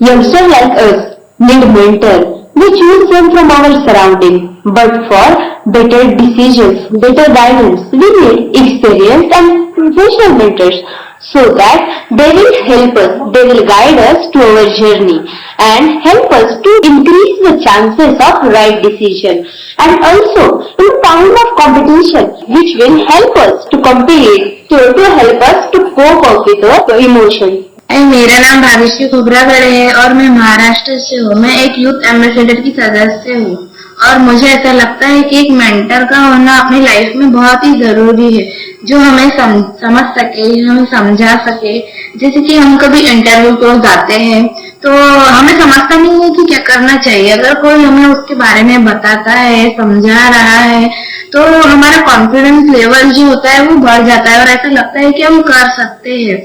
Youngsters like us need mentor. We choose them from our surrounding, but for better decisions, better guidance, we need experienced and professional mentors so that they will help us, they will guide us to our journey and help us to increase the chances of right decision and also in time of competition which will help us to compete to help us to cope up with our emotions. मेरा नाम भाग्यश्री खोबरागढ़ है और मैं महाराष्ट्र से हूँ। मैं एक youth ambassador की सदस्य हूँ और मुझे ऐसा लगता है कि एक मेंटर का होना अपनी लाइफ में बहुत ही जरूरी है, जो हमें समझ सके, हमें समझा सके। जैसे कि हम कभी इंटरव्यू को जाते हैं तो हमें समझता नहीं है कि क्या करना चाहिए। अगर कोई हमें उसके बारे में बताता है, समझा रहा है, तो हमारा कॉन्फिडेंस लेवल जो होता है वो बढ़ जाता है और ऐसा लगता है कि हम कर सकते हैं।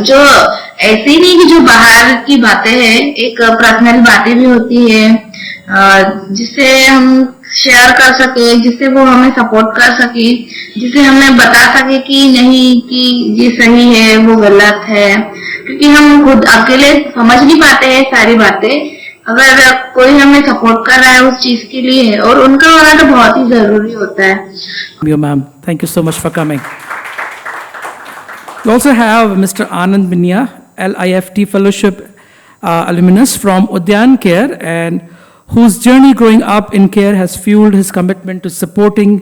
जो ऐसी नहीं कि जो बाहर की बातें हैं, एक पर्सनल बातें भी होती है जिससे हम शेयर कर सके, जिससे वो हमें सपोर्ट कर सके, जिससे हमें बता सके कि नहीं कि ये सही है वो गलत है, क्योंकि हम खुद अकेले समझ नहीं पाते हैं सारी बातें। अगर कोई हमें सपोर्ट कर रहा है उस चीज के लिए, और उनका होना तो बहुत ही जरूरी होता है। Ma'am, thank you so much for coming. We also have Mr. Anand Binya, LIFT Fellowship alumnus from Udyan Care, and whose journey growing up in care has fueled his commitment to supporting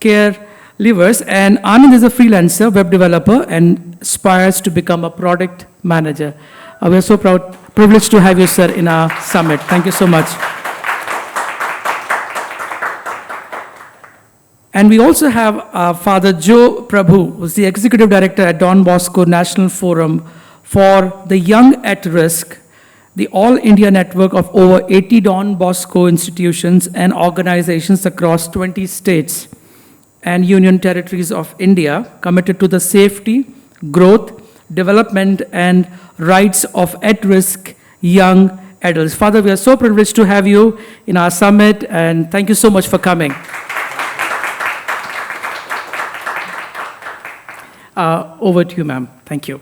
caregivers. And Anand is a freelancer, web developer, and aspires to become a product manager. We are so privileged to have you, sir, in our summit. Thank you so much. And we also have Father Joe Prabhu, who's the Executive Director at Don Bosco National Forum for the Young at Risk, the All India network of over 80 Don Bosco institutions and organizations across 20 states and union territories of India, committed to the safety, growth, development, and rights of at-risk young adults. Father, we are so privileged to have you in our summit, and thank you so much for coming. Over to you, ma'am. Thank you.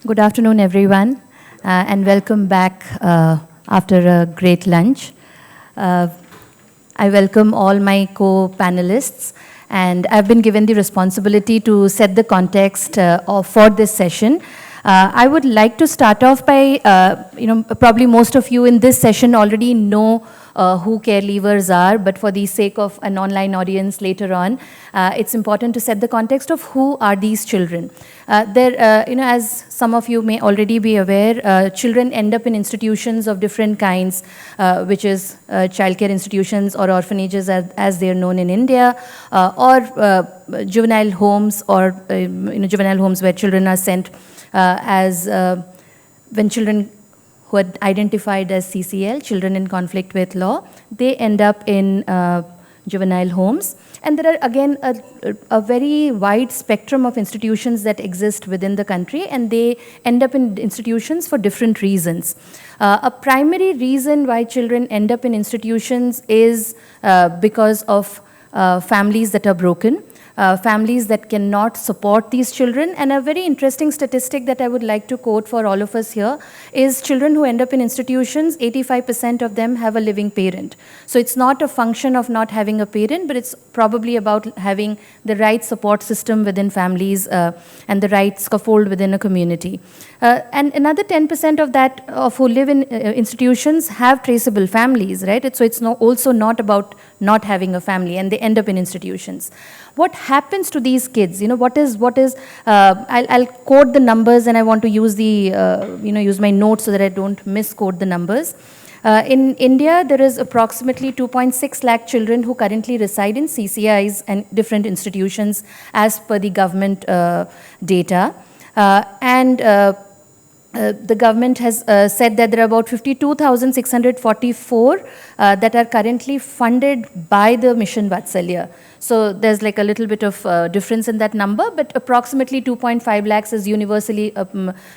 Good afternoon, everyone, and welcome back after a great lunch. I welcome all my co-panelists, and I've been given the responsibility to set the context for this session. I would like to start off by, probably most of you in this session already know who care leavers are, but for the sake of an online audience later on, it's important to set the context of who are these children. As some of you may already be aware, children end up in institutions of different kinds, which is childcare institutions or orphanages as they are known in India, or juvenile homes, or juvenile homes where children are sent when children who are identified as CCL, children in conflict with law, they end up in juvenile homes. And there are again a very wide spectrum of institutions that exist within the country, and they end up in institutions for different reasons. A primary reason why children end up in institutions is because of families that are broken. Families that cannot support these children. And a very interesting statistic that I would like to quote for all of us here is children who end up in institutions, 85% of them have a living parent. So it's not a function of not having a parent, but it's probably about having the right support system within families and the right scaffold within a community. And another 10% of that of who live in institutions have traceable families, right? So it's also not about not having a family, and they end up in institutions. What happens to these kids? I'll quote the numbers, and I want to use use my notes so that I don't misquote the numbers. In India, there is approximately 2.6 lakh children who currently reside in CCIs and different institutions as per the government data. The government has said that there are about 52,644 that are currently funded by the Mission Vatsalya. So there's like a little bit of difference in that number, but approximately 2.5 lakhs is universally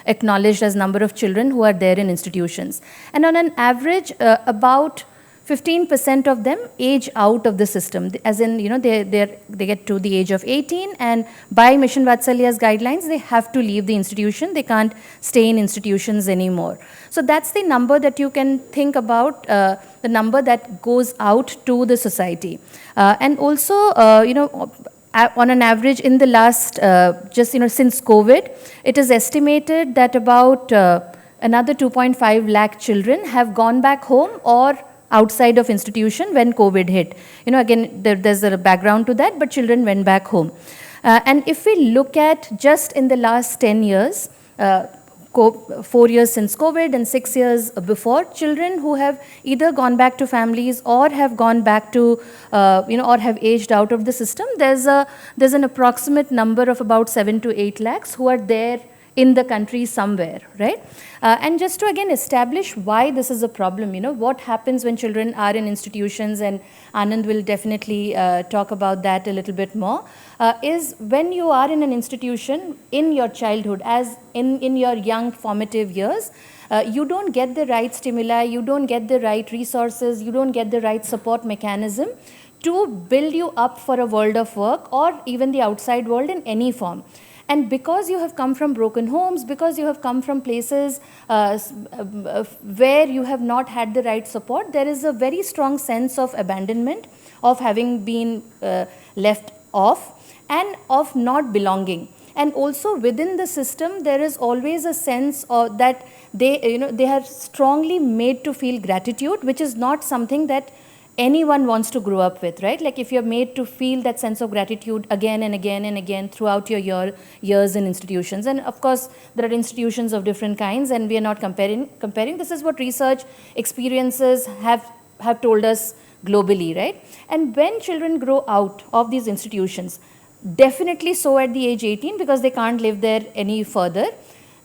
acknowledged as number of children who are there in institutions. And on an average, about 15% of them age out of the system, as in, they get to the age of 18, and by Mission Vatsalya's guidelines, they have to leave the institution. They can't stay in institutions anymore. So that's the number that you can think about, the number that goes out to the society. And also, on an average in the last, since COVID, it is estimated that about another 2.5 lakh children have gone back home or outside of institution when COVID hit. Again, there's a background to that, but children went back home. And if we look at just in the last 10 years, 4 years since COVID and 6 years before, children who have either gone back to families or have gone back to, or have aged out of the system, there's an approximate number of about 7 to 8 lakhs who are there in the country somewhere, right? And just to again establish why this is a problem, what happens when children are in institutions, and Anand will definitely talk about that a little bit more, is when you are in an institution in your childhood, as in your young formative years, you don't get the right stimuli, you don't get the right resources, you don't get the right support mechanism to build you up for a world of work or even the outside world in any form. And because you have come from broken homes, because you have come from places where you have not had the right support, there is a very strong sense of abandonment, of having been left off, and of not belonging. And also within the system, there is always a sense of that they are strongly made to feel gratitude, which is not something that anyone wants to grow up with, right? Like if you're made to feel that sense of gratitude again and again and again throughout your years in institutions. And of course, there are institutions of different kinds, and we are not comparing. This is what research experiences have told us globally, right? And when children grow out of these institutions, definitely so at the age 18, because they can't live there any further,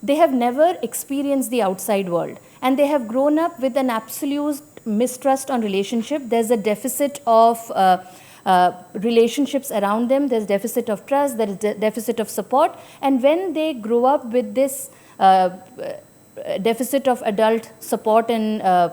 they have never experienced the outside world, and they have grown up with an absolute mistrust on relationship. There's a deficit of relationships around them. There's deficit of trust. There is deficit of support. And when they grow up with this deficit of adult support and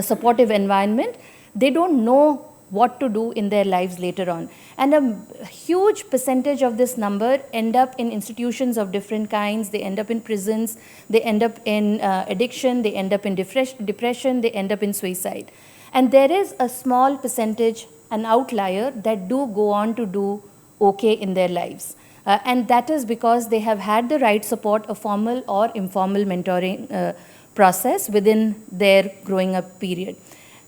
supportive environment, they don't know what to do in their lives later on. And a huge percentage of this number end up in institutions of different kinds. They end up in prisons, they end up in addiction, they end up in depression, they end up in suicide. And there is a small percentage, an outlier, that do go on to do okay in their lives. And that is because they have had the right support, a formal or informal mentoring process within their growing up period.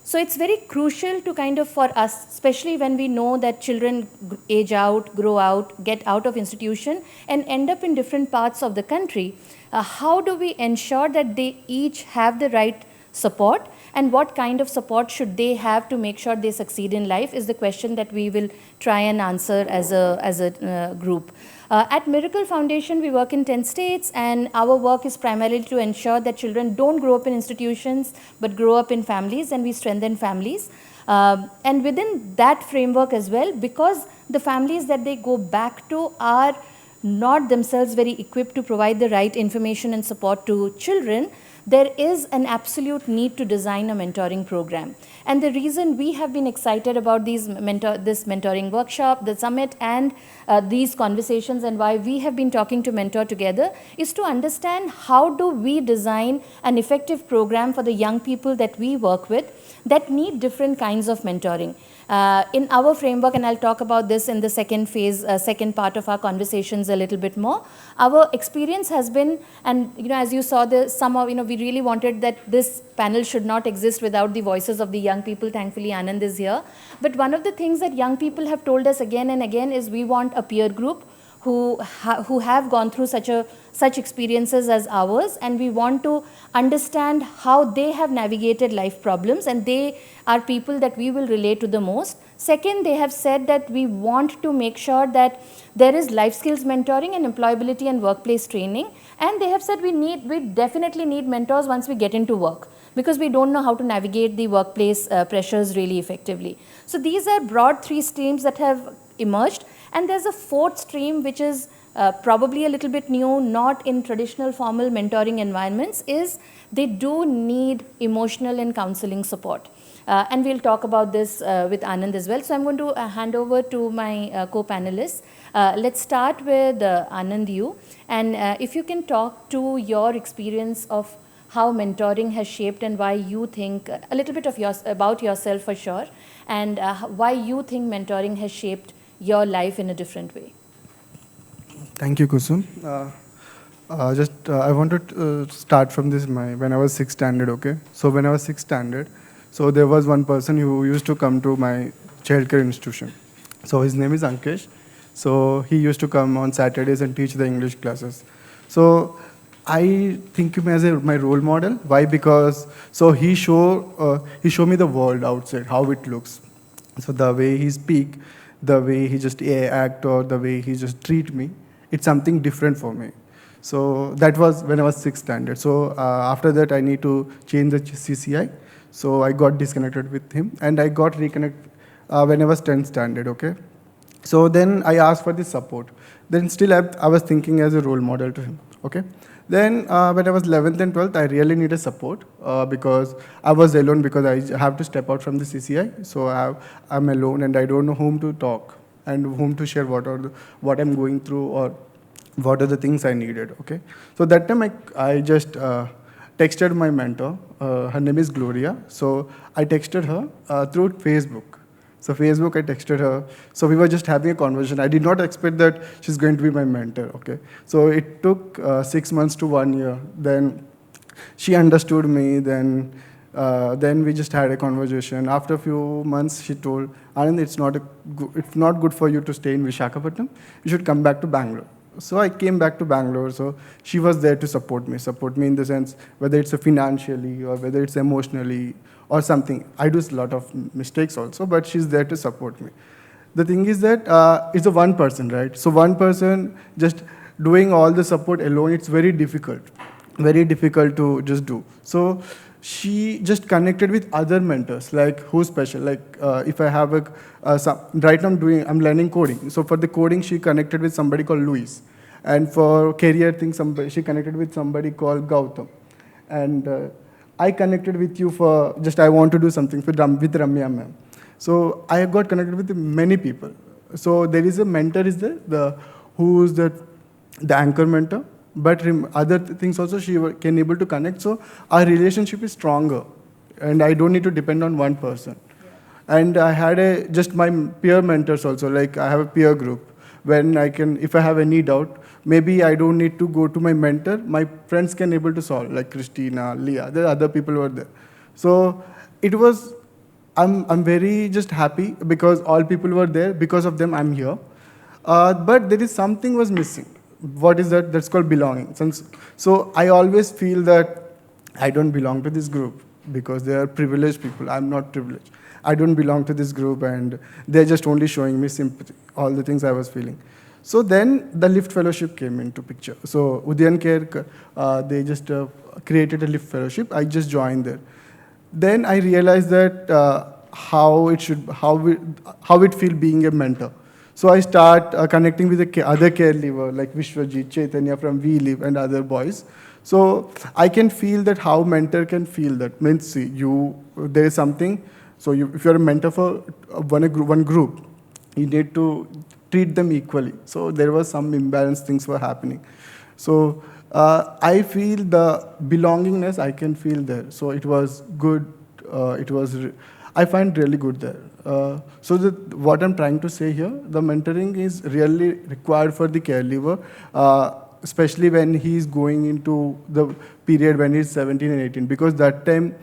So it's very crucial to kind of, for us, especially when we know that children age out, grow out, get out of institution and end up in different parts of the country, how do we ensure that they each have the right support, and what kind of support should they have to make sure they succeed in life is the question that we will try and answer as a group. At Miracle Foundation, we work in 10 states, and our work is primarily to ensure that children don't grow up in institutions, but grow up in families, and we strengthen families. And within that framework as well, because the families that they go back to are not themselves very equipped to provide the right information and support to children, there is an absolute need to design a mentoring program. And the reason we have been excited about this mentoring workshop, the summit, and these conversations, and why we have been talking to Mentor together, is to understand how do we design an effective program for the young people that we work with that need different kinds of mentoring. In our framework, and I'll talk about this in the second phase, second part of our conversations a little bit more, our experience has been, and as you saw, we really wanted that this panel should not exist without the voices of the young people. Thankfully, Anand is here. But one of the things that young people have told us again and again is we want a peer group who have gone through such experiences as ours, and we want to understand how they have navigated life problems, and they are people that we will relate to the most. Second, they have said that we want to make sure that there is life skills mentoring and employability and workplace training, and they have said we definitely need mentors once we get into work, because we don't know how to navigate the workplace pressures really effectively. So these are broad 3 streams that have emerged. And there's a 4th stream, which is probably a little bit new, not in traditional formal mentoring environments, is they do need emotional and counseling support. And we'll talk about this with Anand as well. So I'm going to hand over to my co-panelists. Let's start with Anand, you. And if you can talk to your experience of how mentoring has shaped and why you think a little bit of about yourself for sure, and why you think mentoring has shaped your life in a different way. Thank you, Kusum. I wanted to start from this when I was sixth standard. Okay, so when I was sixth standard, so there was one person who used to come to my childcare institution. So his name is Ankesh. So he used to come on Saturdays and teach the English classes. So I think him as my role model. Why? Because so he show me the world outside, how it looks. So the way he speak, the way he just act, or the way he just treat me, it's something different for me. So that was when I was sixth standard. So after that, I need to change the CCI. So I got disconnected with him, and I got reconnected when I was 10th standard. Okay. So then I asked for the support. Then still I was thinking as a role model to him. Okay. Then when I was 11th and 12th, I really needed support because I was alone because I have to step out from the CCI. So I'm alone and I don't know whom to talk and whom to share what I'm going through or what are the things I needed. Okay. So that time I just texted my mentor. Her name is Gloria. So I texted her through Facebook. So Facebook, I texted her. So we were just having a conversation. I did not expect that she's going to be my mentor. Okay. So it took 6 months to 1 year. Then she understood me. Then we just had a conversation. After a few months, she told, Anand, it's not good for you to stay in Visakhapatnam. You should come back to Bangalore. So I came back to Bangalore. So she was there to support me in the sense whether it's financially or whether it's emotionally or something. I do a lot of mistakes also, but she's there to support me. The thing is that it's a one person, right? So one person just doing all the support alone, it's very difficult to just do. So she just connected with other mentors, like who's special. Like if I have right now I'm learning coding. So for the coding, she connected with somebody called Luis. And for career things, she connected with somebody called Gautam. And I connected with you for just I want to do something with Ramya ma'am. So I got connected with many people. So there is a mentor is there, who's the anchor mentor. But other things also she can able to connect. So our relationship is stronger, and I don't need to depend on one person. Yeah. And I had just my peer mentors also. Like I have a peer group when if I have any doubt, maybe I don't need to go to my mentor. My friends can able to solve, like Christina, Leah. There are other people were there. So it was. I'm very just happy because all people were there. Because of them, I'm here. But there is something was missing. What is that? That's called belonging. So I always feel that I don't belong to this group because they are privileged people. I'm not privileged. I don't belong to this group, and they're just only showing me sympathy, all the things I was feeling. So then the Lift Fellowship came into picture. So Udyan Care, they just created a Lift Fellowship. I just joined there. Then I realized that how it feel being a mentor. So I start connecting with the other care leaver like Vishwajit, Chaitanya from We Live and other boys. So I can feel that how mentor can feel that. Means see, there is something. So if you're a mentor for one group, you need to treat them equally. So there was some imbalance things were happening. So I feel the belongingness I can feel there. So it was good. I find really good there. So what I'm trying to say here, the mentoring is really required for the care leaver, especially when he's going into the period when he's 17 and 18, because that time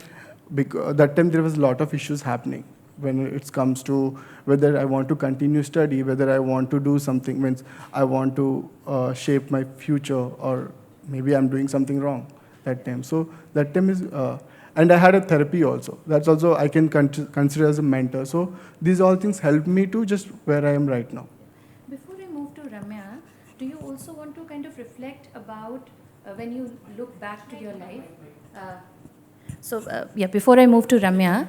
there was a lot of issues happening when it comes to whether I want to continue study, whether I want to do something, means I want to shape my future, or maybe I'm doing something wrong that time. So that time is... and I had a therapy also. That's also I can consider as a mentor. So these all things help me to just where I am right now. Before I move to Ramya, do you also want to kind of reflect about when you look back to your life? Before I move to Ramya,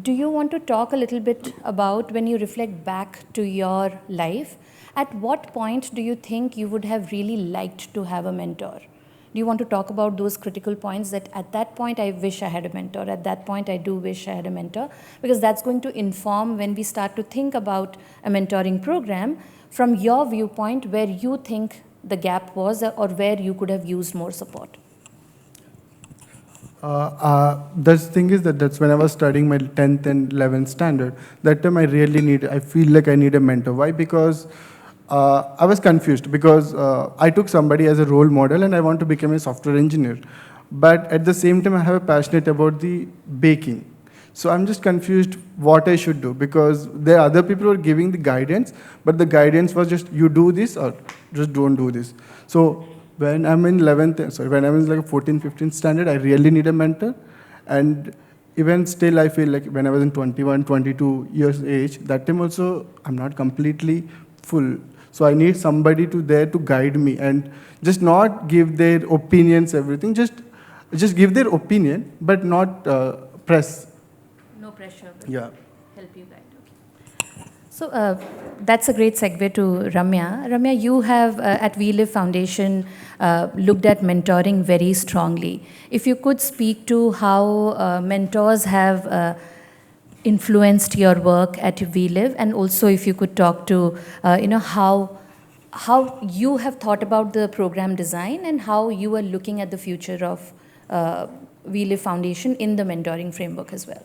do you want to talk a little bit about when you reflect back to your life? At what point do you think you would have really liked to have a mentor? Do you want to talk about those critical points that at that point I wish I had a mentor, at that point I do wish I had a mentor? Because that's going to inform when we start to think about a mentoring program from your viewpoint where you think the gap was or where you could have used more support. The thing is that's when I was studying my 10th and 11th standard. That time I feel like I need a mentor. Why? Because I was confused because I took somebody as a role model and I want to become a software engineer. But at the same time, I have a passionate about the baking. So I'm just confused what I should do because there are other people who are giving the guidance, but the guidance was just you do this or just don't do this. So when I'm in 11th, when I'm in like 14th, 15th standard, I really need a mentor. And even still, I feel like when I was in 21, 22 years age, that time also I'm not completely full. So I need somebody there to guide me and just not give their opinions, everything. Just give their opinion, but not press. No pressure. Yeah. Help you guide. Okay. So that's a great segue to Ramya. Ramya, you have at We Live Foundation looked at mentoring very strongly. If you could speak to how mentors have influenced your work at We Live, and also if you could talk to how you have thought about the program design and how you are looking at the future of We Live Foundation in the mentoring framework as well.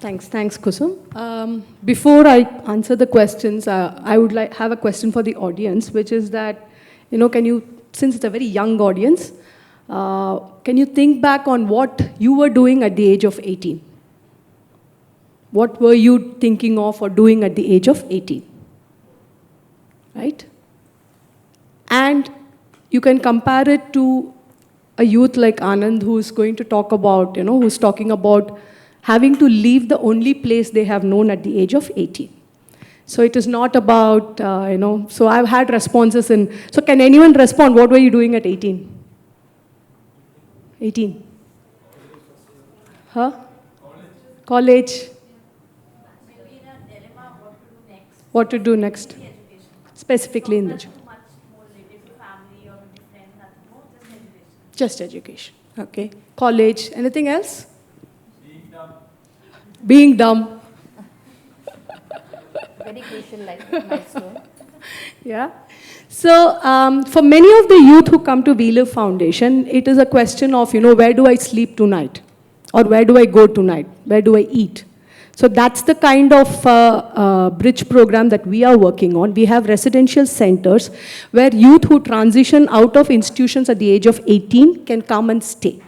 Thanks, Kusum. Before I answer the questions, I would have a question for the audience, which is that, can you, since it's a very young audience, can you think back on what you were doing at the age of 18? What were you thinking of or doing at the age of 18? Right? And you can compare it to a youth like Anand who's going to talk about, who's talking about having to leave the only place they have known at the age of 18. So it is not about, so I've had responses so can anyone respond? What were you doing at 18? 18? Huh? College. Maybe in a dilemma what to do next. What to do next? Education. Specifically in the Not much more related to family or maybe friends, nothing more, Just just education. education. Okay. College. Anything else? Being dumb. Very crucial milestone. Yeah. So for many of the youth who come to We Live Foundation, it is a question of, where do I sleep tonight? Or where do I go tonight? Where do I eat? So that's the kind of bridge program that we are working on. We have residential centers where youth who transition out of institutions at the age of 18 can come and stay.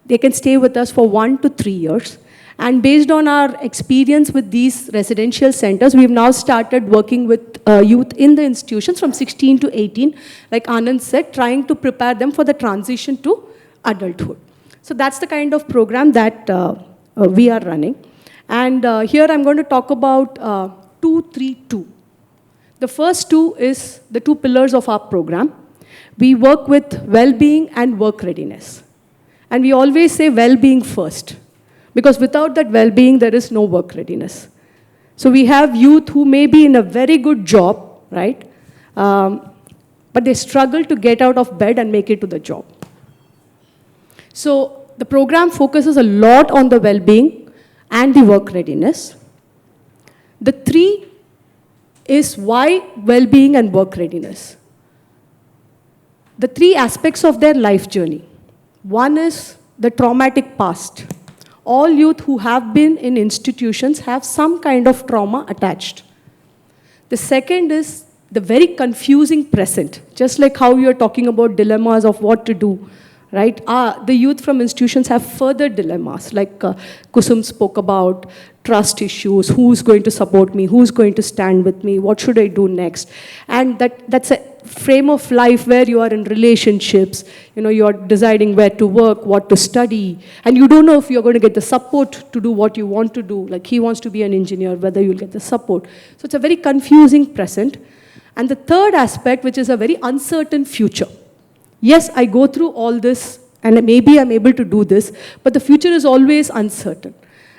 They can stay with us for 1 to 3 years. And based on our experience with these residential centers, we've now started working with youth in the institutions from 16 to 18, like Anand said, trying to prepare them for the transition to adulthood. So that's the kind of program that we are running. And here I'm going to talk about 232. The first two is the two pillars of our program. We work with well-being and work readiness. And we always say well-being first. Because without that well-being, there is no work readiness. So we have youth who may be in a very good job, right? But they struggle to get out of bed and make it to the job. So the program focuses a lot on the well-being and the work readiness. The three is why well-being and work readiness. The three aspects of their life journey. One is the traumatic past. All youth who have been in institutions have some kind of trauma attached. The second is the very confusing present, just like how you're talking about dilemmas of what to do, right? The youth from institutions have further dilemmas, like Kusum spoke about trust issues, who's going to support me, who's going to stand with me, what should I do next? And that's a frame of life where you are in relationships, you're deciding where to work, what to study, and you don't know if you're going to get the support to do what you want to do, like he wants to be an engineer, whether you'll get the support. So it's a very confusing present. And the third aspect, which is a very uncertain future. Yes, I go through all this, and maybe I'm able to do this, but the future is always uncertain.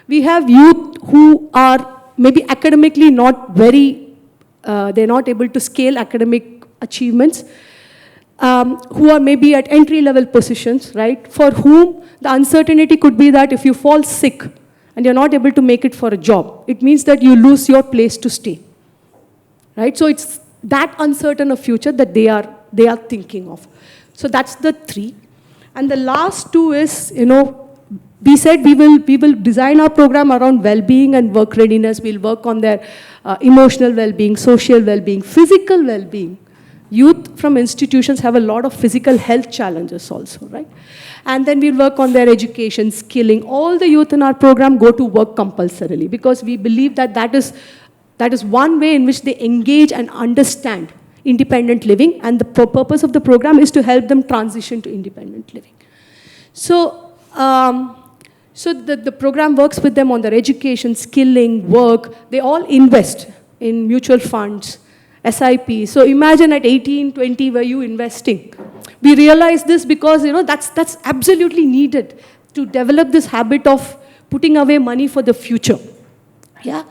We have youth who are maybe academically not very, they're not able to scale academic achievements. who are maybe at entry-level positions, right? For whom the uncertainty could be that if you fall sick and you're not able to make it for a job, it means that you lose your place to stay, right? So it's that uncertain a future that they are thinking of. So that's the 3. And the last 2 is, we said we will design our program around well-being and work readiness. We'll work on their emotional well-being, social well-being, physical well-being. Youth from institutions have a lot of physical health challenges also, right? And then we'll work on their education, skilling. All the youth in our program go to work compulsorily because we believe that that is one way in which they engage and understand independent living, and the purpose of the program is to help them transition to independent living. So, the program works with them on their education, skilling, work. They all invest in mutual funds, SIP. So imagine at 18, 20, were you investing? We realize this because, that's absolutely needed to develop this habit of putting away money for the future. Yeah.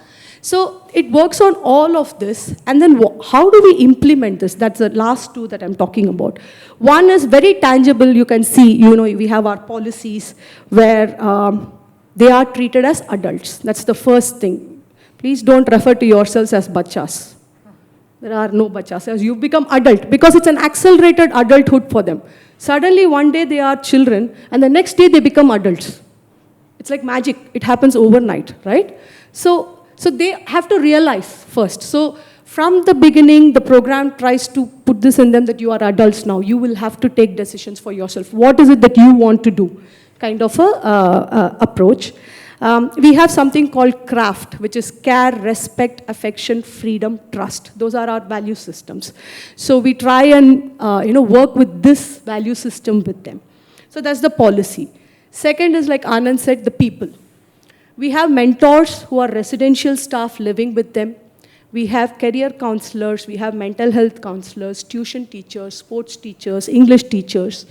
So it works on all of this. And then how do we implement this? That's the last 2 that I'm talking about. One is very tangible. You can see, we have our policies where they are treated as adults. That's the first thing. Please don't refer to yourselves as bachas. There are no bachas. As you become adult, because it's an accelerated adulthood for them. Suddenly, one day they are children, and the next day they become adults. It's like magic. It happens overnight, right? So they have to realize first. So from the beginning, the program tries to put this in them that you are adults now. You will have to take decisions for yourself. What is it that you want to do? Kind of a approach. We have something called CRAFT, which is care, respect, affection, freedom, trust. Those are our value systems. So we try and work with this value system with them. So that's the policy. Second is, like Anand said, the people. We have mentors who are residential staff living with them. We have career counselors, we have mental health counselors, tuition teachers, sports teachers, English teachers,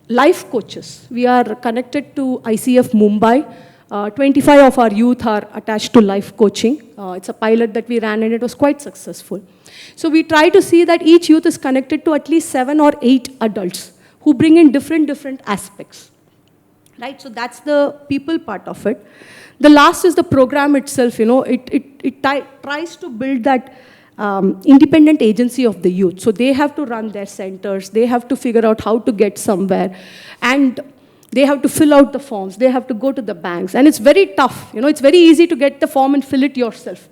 life coaches. We are connected to ICF Mumbai. 25 of our youth are attached to life coaching. It's a pilot that we ran and it was quite successful. So we try to see that each youth is connected to at least 7 or 8 adults who bring in different aspects. Right, so that's the people part of it. The last is the program itself, it tries to build that independent agency of the youth. So they have to run their centers, they have to figure out how to get somewhere, and they have to fill out the forms, they have to go to the banks, and it's very tough. It's very easy to get the form and fill it yourself.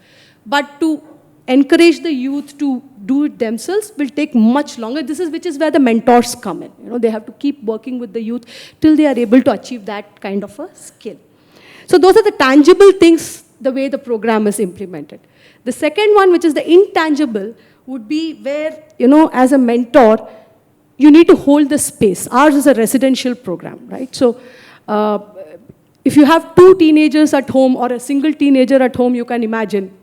But to encourage the youth to do it themselves will take much longer. Which is where the mentors come in. They have to keep working with the youth till they are able to achieve that kind of a skill. So those are the tangible things, the way the program is implemented. The second one, which is the intangible, would be where, as a mentor, you need to hold the space. Ours is a residential program, right? So if you have 2 teenagers at home or a single teenager at home, you can imagine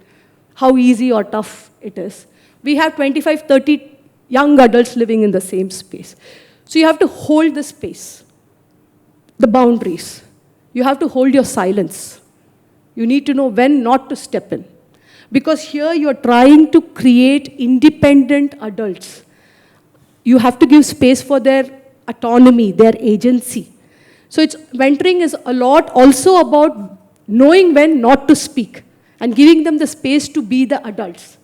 how easy or tough it is. We have 25, 30 young adults living in the same space. So you have to hold the space, the boundaries. You have to hold your silence. You need to know when not to step in. Because here you're trying to create independent adults. You have to give space for their autonomy, their agency. So mentoring is a lot also about knowing when not to speak and giving them the space to be the adults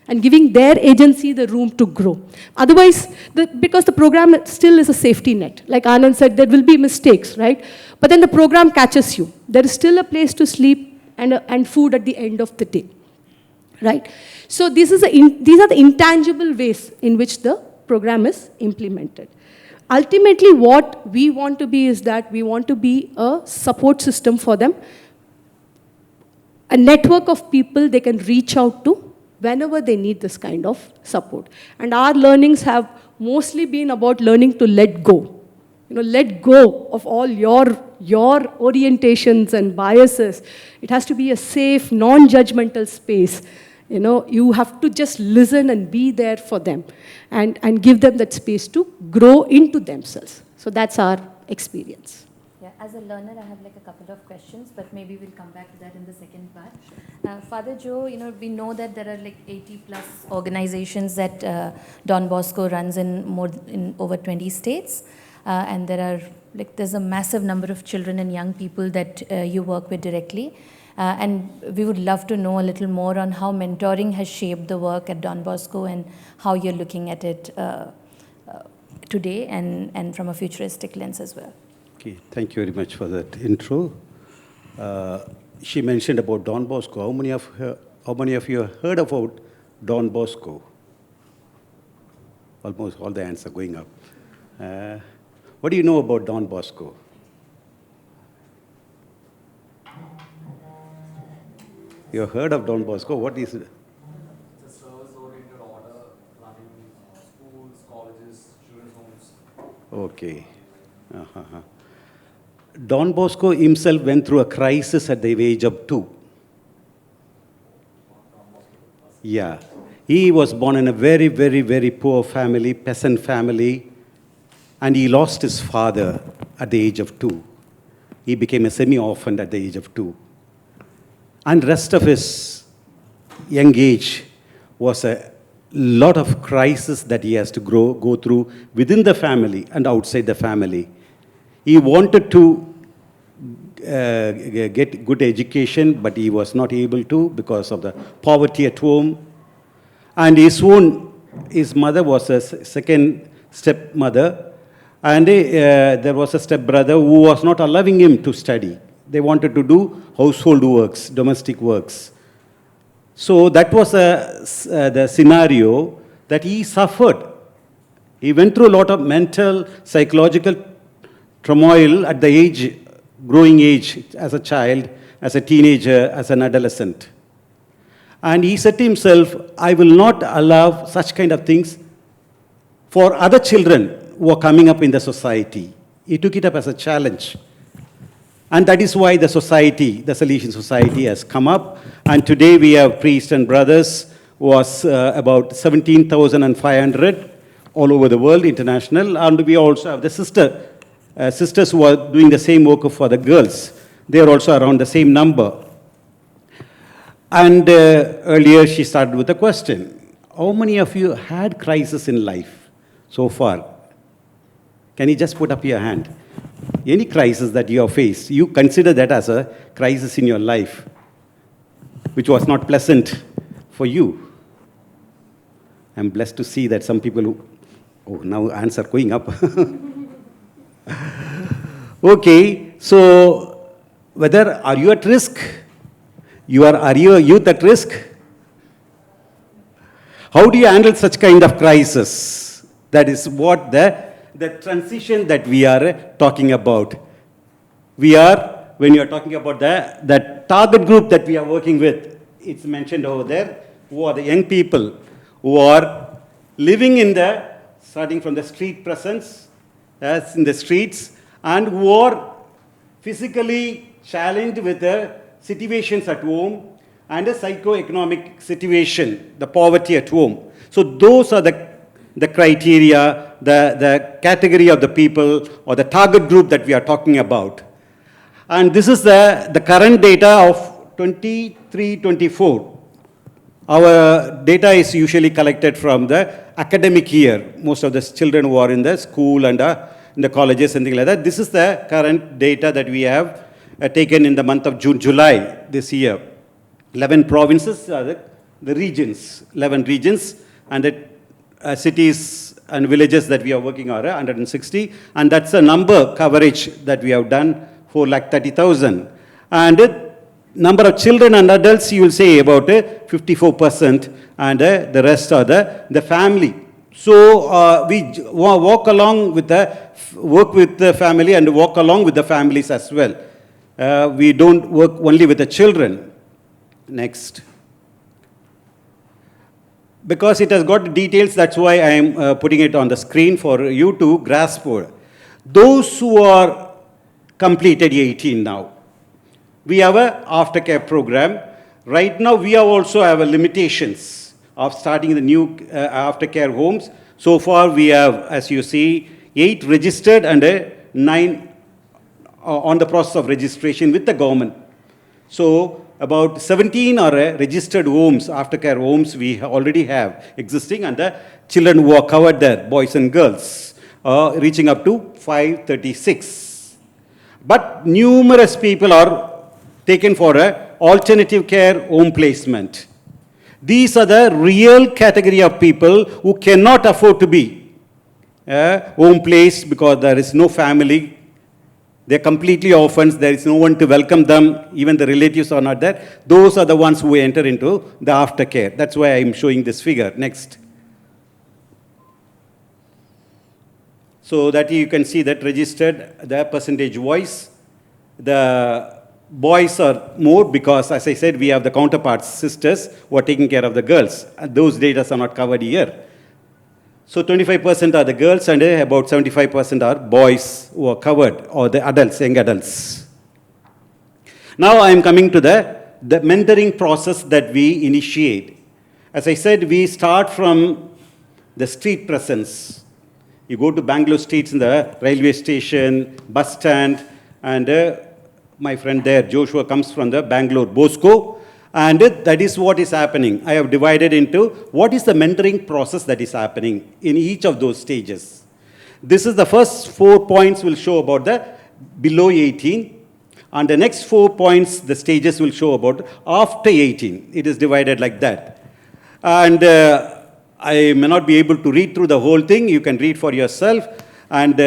and giving their agency the room to grow. Otherwise, because the program still is a safety net. Like Anand said, there will be mistakes, right? But then the program catches you. There is still a place to sleep and food at the end of the day, right? So these are the intangible ways in which the program is implemented. Ultimately, what we want to be is that we want to be a support system for them, a network of people they can reach out to whenever they need this kind of support. And our learnings have mostly been about learning to let go. Let go of all your orientations and biases. It has to be a safe, non-judgmental space. You have to just listen and be there for them and give them that space to grow into themselves. So that's our experience. Yeah, As a learner, I have like a couple of questions, but maybe we'll come back to that in the second part. Father Joe, we know that there are like 80 plus organizations that Don Bosco runs in over 20 states, and there's a massive number of children and young people that you work with directly. And we would love to know a little more on how mentoring has shaped the work at Don Bosco and how you're looking at it today and from a futuristic lens as well. Okay, thank you very much for that intro. She mentioned about Don Bosco. How many of you have heard about Don Bosco? Almost all the hands are going up. What do you know about Don Bosco? You have heard of Don Bosco? What is it? It's a service-oriented order running schools, colleges, children's homes. Okay. Uh-huh. Don Bosco himself went through a crisis at the age of 2. Yeah. He was born in a very, very, very poor family, peasant family, and he lost his father at the age of 2. He became a semi-orphan at the age of 2. And rest of his young age was a lot of crisis that he has to go through within the family and outside the family. He wanted to get good education, but he was not able to because of the poverty at home. And his mother was a second stepmother, and there was a stepbrother who was not allowing him to study. They wanted to do household works, domestic works. So that was the scenario that he suffered. He went through a lot of mental, psychological turmoil at the growing age, as a child, as a teenager, as an adolescent. And he said to himself, I will not allow such kind of things for other children who are coming up in the society. He took it up as a challenge. And that is why the society, the Salesian Society, has come up. And today we have priests and brothers, was about 17,500 all over the world, international. And we also have the sisters who are doing the same work for the girls. They are also around the same number. And earlier she started with a question. How many of you had crisis in life so far? Can you just put up your hand? Any crisis that you have faced, you consider that as a crisis in your life, which was not pleasant for you. I'm blessed to see that some people now hands are going up. Okay, so are you at risk? Are you a youth at risk? How do you handle such kind of crisis? That is what the transition that we are talking about. When you are talking about the target group that we are working with, it's mentioned over there, who are the young people who are living starting from the street presence, as in the streets, and who are physically challenged with the situations at home and the psychoeconomic situation, the poverty at home. So those are the criteria, the category of the people or the target group that we are talking about. And this is the current data of 23-24. Our data is usually collected from the academic year. Most of the children who are in the school and in the colleges and things like that. This is the current data that we have taken in the month of July this year. 11 provinces are the regions, 11 regions, and the cities and villages that we are working on 160, and that's a number coverage that we have done, 430,000. And number of children and adults, you will say about 54%, and the rest are the family. So we work with the family and walk along with the families as well. We don't work only with the children. Next. Because it has got details, that's why I am putting it on the screen for you to grasp. Those who are completed 18 now, we have an aftercare program. Right now, we also have limitations of starting the new aftercare homes. So far, we have, as you see, 8 registered and 9 on the process of registration with the government. So about 17 are registered homes, aftercare homes we already have existing, and the children who are covered there, boys and girls, reaching up to 536. But numerous people are taken for a alternative care home placement. These are the real category of people who cannot afford to be home placed because there is no family. They're completely orphans. There is no one to welcome them. Even the relatives are not there. Those are the ones who enter into the aftercare. That's why I'm showing this figure. Next. So that you can see that registered, the percentage wise. The boys are more because, as I said, we have the counterparts, sisters, who are taking care of the girls. And those data are not covered here. So 25% are the girls and about 75% are boys who are covered, or the adults, young adults. Now I am coming to the mentoring process that we initiate. As I said, we start from the street presence. You go to Bangalore streets in the railway station, bus stand, and my friend there, Joshua, comes from the Bangalore Bosco. And that is what is happening. I have divided into what is the mentoring process that is happening in each of those stages. This is the first 4 points will show about the below 18. And the next 4 points, the stages will show about after 18. It is divided like that. And I may not be able to read through the whole thing. You can read for yourself. And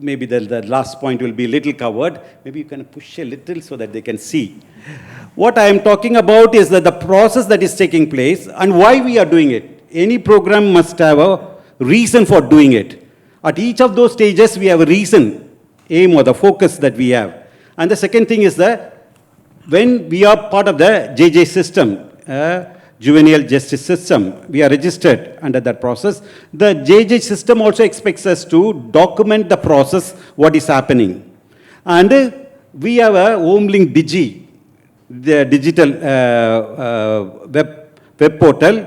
maybe the last point will be a little covered. Maybe you can push a little so that they can see. What I am talking about is that the process that is taking place and why we are doing it. Any program must have a reason for doing it. At each of those stages, we have a reason, aim, or the focus that we have. And the second thing is that when we are part of the JJ system, juvenile justice system, we are registered under that process. The JJ system also expects us to document the process, what is happening. And we have a HomeLink Digi, the digital web portal,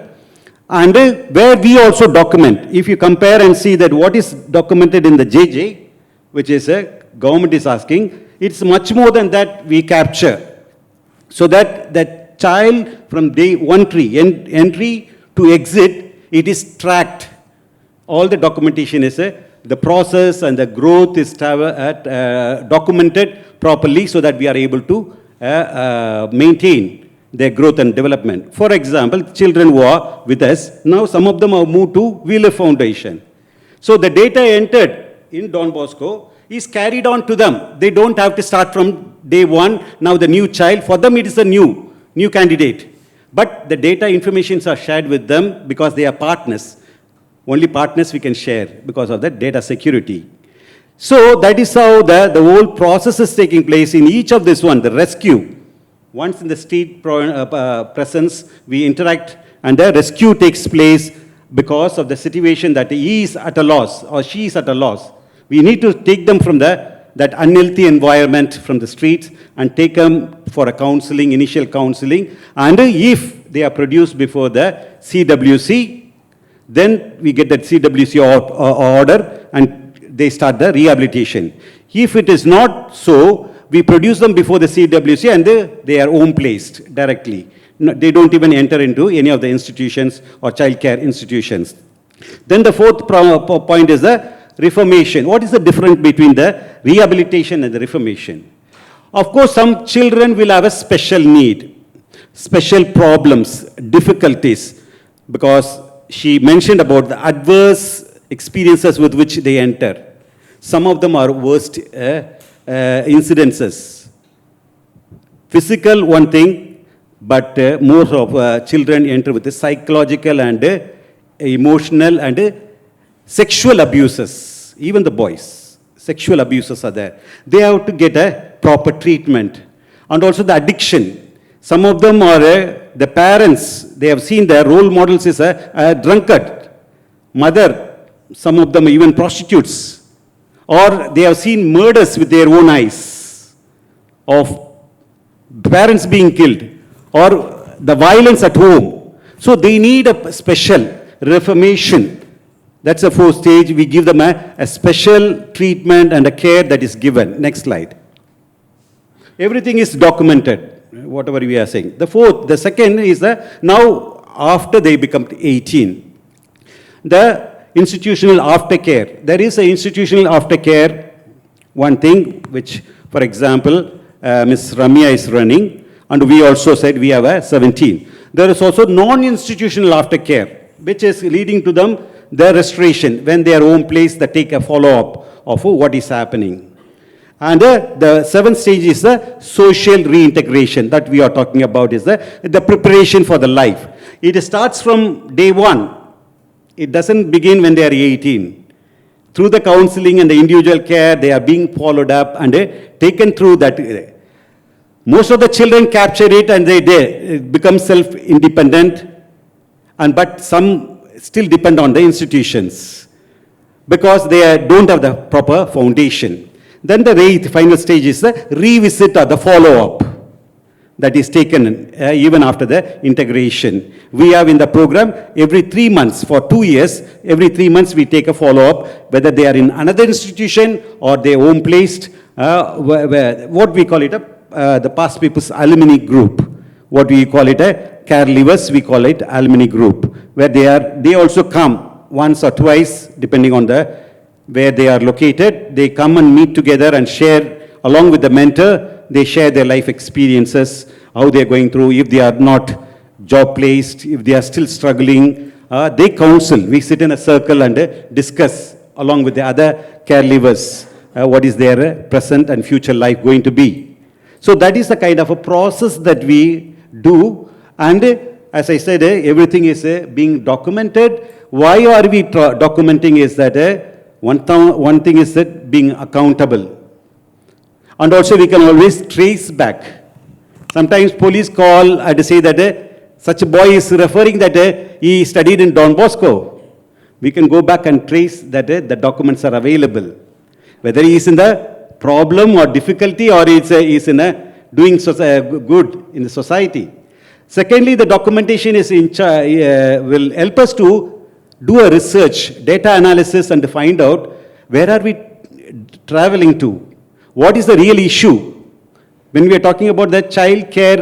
and where we also document. If you compare and see that what is documented in the JJ, which is government is asking, it's much more than that we capture. So that child from day entry to exit, it is tracked. All the documentation is the process and the growth is documented properly so that we are able to maintain their growth and development. For example, children who are with us, now some of them are moved to Wheeler Foundation. So the data entered in Don Bosco is carried on to them. They don't have to start from day one. Now the new child, for them it is a new candidate. But the data informations are shared with them because they are partners. Only partners we can share because of the data security. So that is how the whole process is taking place in each of this one, the rescue. Once in the street presence, we interact and the rescue takes place because of the situation that he is at a loss or she is at a loss. We need to take them from that unhealthy environment from the streets and take them for a counseling, initial counseling. And if they are produced before the CWC, then we get that CWC order and they start the rehabilitation. If it is not so, we produce them before the CWC and they are home placed directly. No, they don't even enter into any of the institutions or child care institutions. Then the fourth point is the reformation. What is the difference between the rehabilitation and the reformation? Of course, some children will have a special need, special problems, difficulties, because she mentioned about the adverse experiences with which they enter. Some of them are worst incidences. Physical, one thing, but more of children enter with the psychological and emotional and sexual abuses. Even the boys, sexual abuses are there. They have to get a proper treatment. And also the addiction. Some of them are the parents, they have seen their role models is a drunkard, mother, some of them even prostitutes. Or they have seen murders with their own eyes of parents being killed or the violence at home. So they need a special reformation That's the fourth stage. We give them a special treatment and a care that is given. Next slide. Everything is documented, whatever we are saying. The second is now after they become 18, the institutional aftercare. There is an institutional aftercare, one thing which, for example, Ms. Ramya is running, and we also said we have a 17. There is also non-institutional aftercare, which is leading to them their restoration. When they are home place, they take a follow-up of what is happening. And the seventh stage is the social reintegration that we are talking about, is the preparation for the life. It starts from day one. It doesn't begin when they are 18. Through the counseling and the individual care, they are being followed up and taken through that. Most of the children capture it and they become self-independent, but some still depend on the institutions because they don't have the proper foundation. Then the eighth final stage is the revisit or the follow-up that is taken even after the integration. We have in the program every 3 months, for 2 years, every 3 months we take a follow-up, whether they are in another institution or they home placed, what we call it, the past people's alumni group. What we call it, care leavers, we call it alumni group, where they also come once or twice, depending on where they are located. They come and meet together and share, along with the mentor, they share their life experiences, how they are going through, if they are not job placed, if they are still struggling, they counsel. We sit in a circle and discuss along with the other care leavers what is their present and future life going to be. So that is the kind of a process that we do, and as I said, everything is being documented. Why are we documenting is that one thing is that being accountable. And also we can always trace back. Sometimes police call and say that such a boy is referring that he studied in Don Bosco. We can go back and trace that the documents are available. Whether he is in the problem or difficulty or he is in doing good in the society. Secondly, the documentation is will help us to do a research, data analysis, and to find out where are we traveling to. What is the real issue? When we are talking about the child care,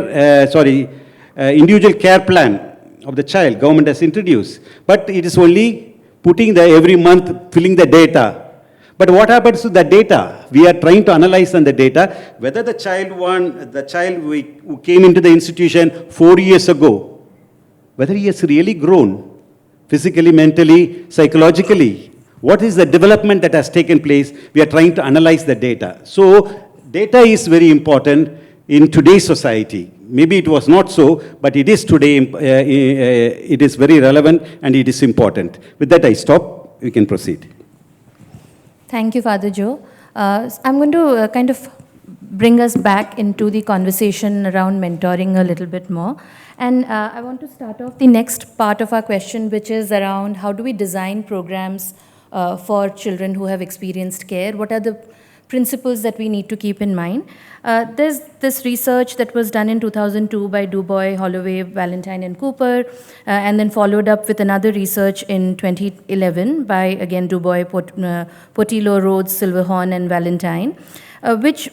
individual care plan of the child, government has introduced. But it is only putting every month, filling the data. But what happens to the data? We are trying to analyze on the data, whether the child who came into the institution 4 years ago, whether he has really grown, physically, mentally, psychologically. What is the development that has taken place? We are trying to analyze the data. So data is very important in today's society. Maybe it was not so, but it is today, it is very relevant and it is important. With that, I stop. We can proceed. Thank you, Father Joe. I'm going to kind of bring us back into the conversation around mentoring a little bit more. And I want to start off the next part of our question, which is around how do we design programs for children who have experienced care? What are the principles that we need to keep in mind? There's this research that was done in 2002 by Dubois, Holloway, Valentine, and Cooper, and then followed up with another research in 2011 by, again, Dubois, Portillo, Rhodes, Silverhorn, and Valentine, which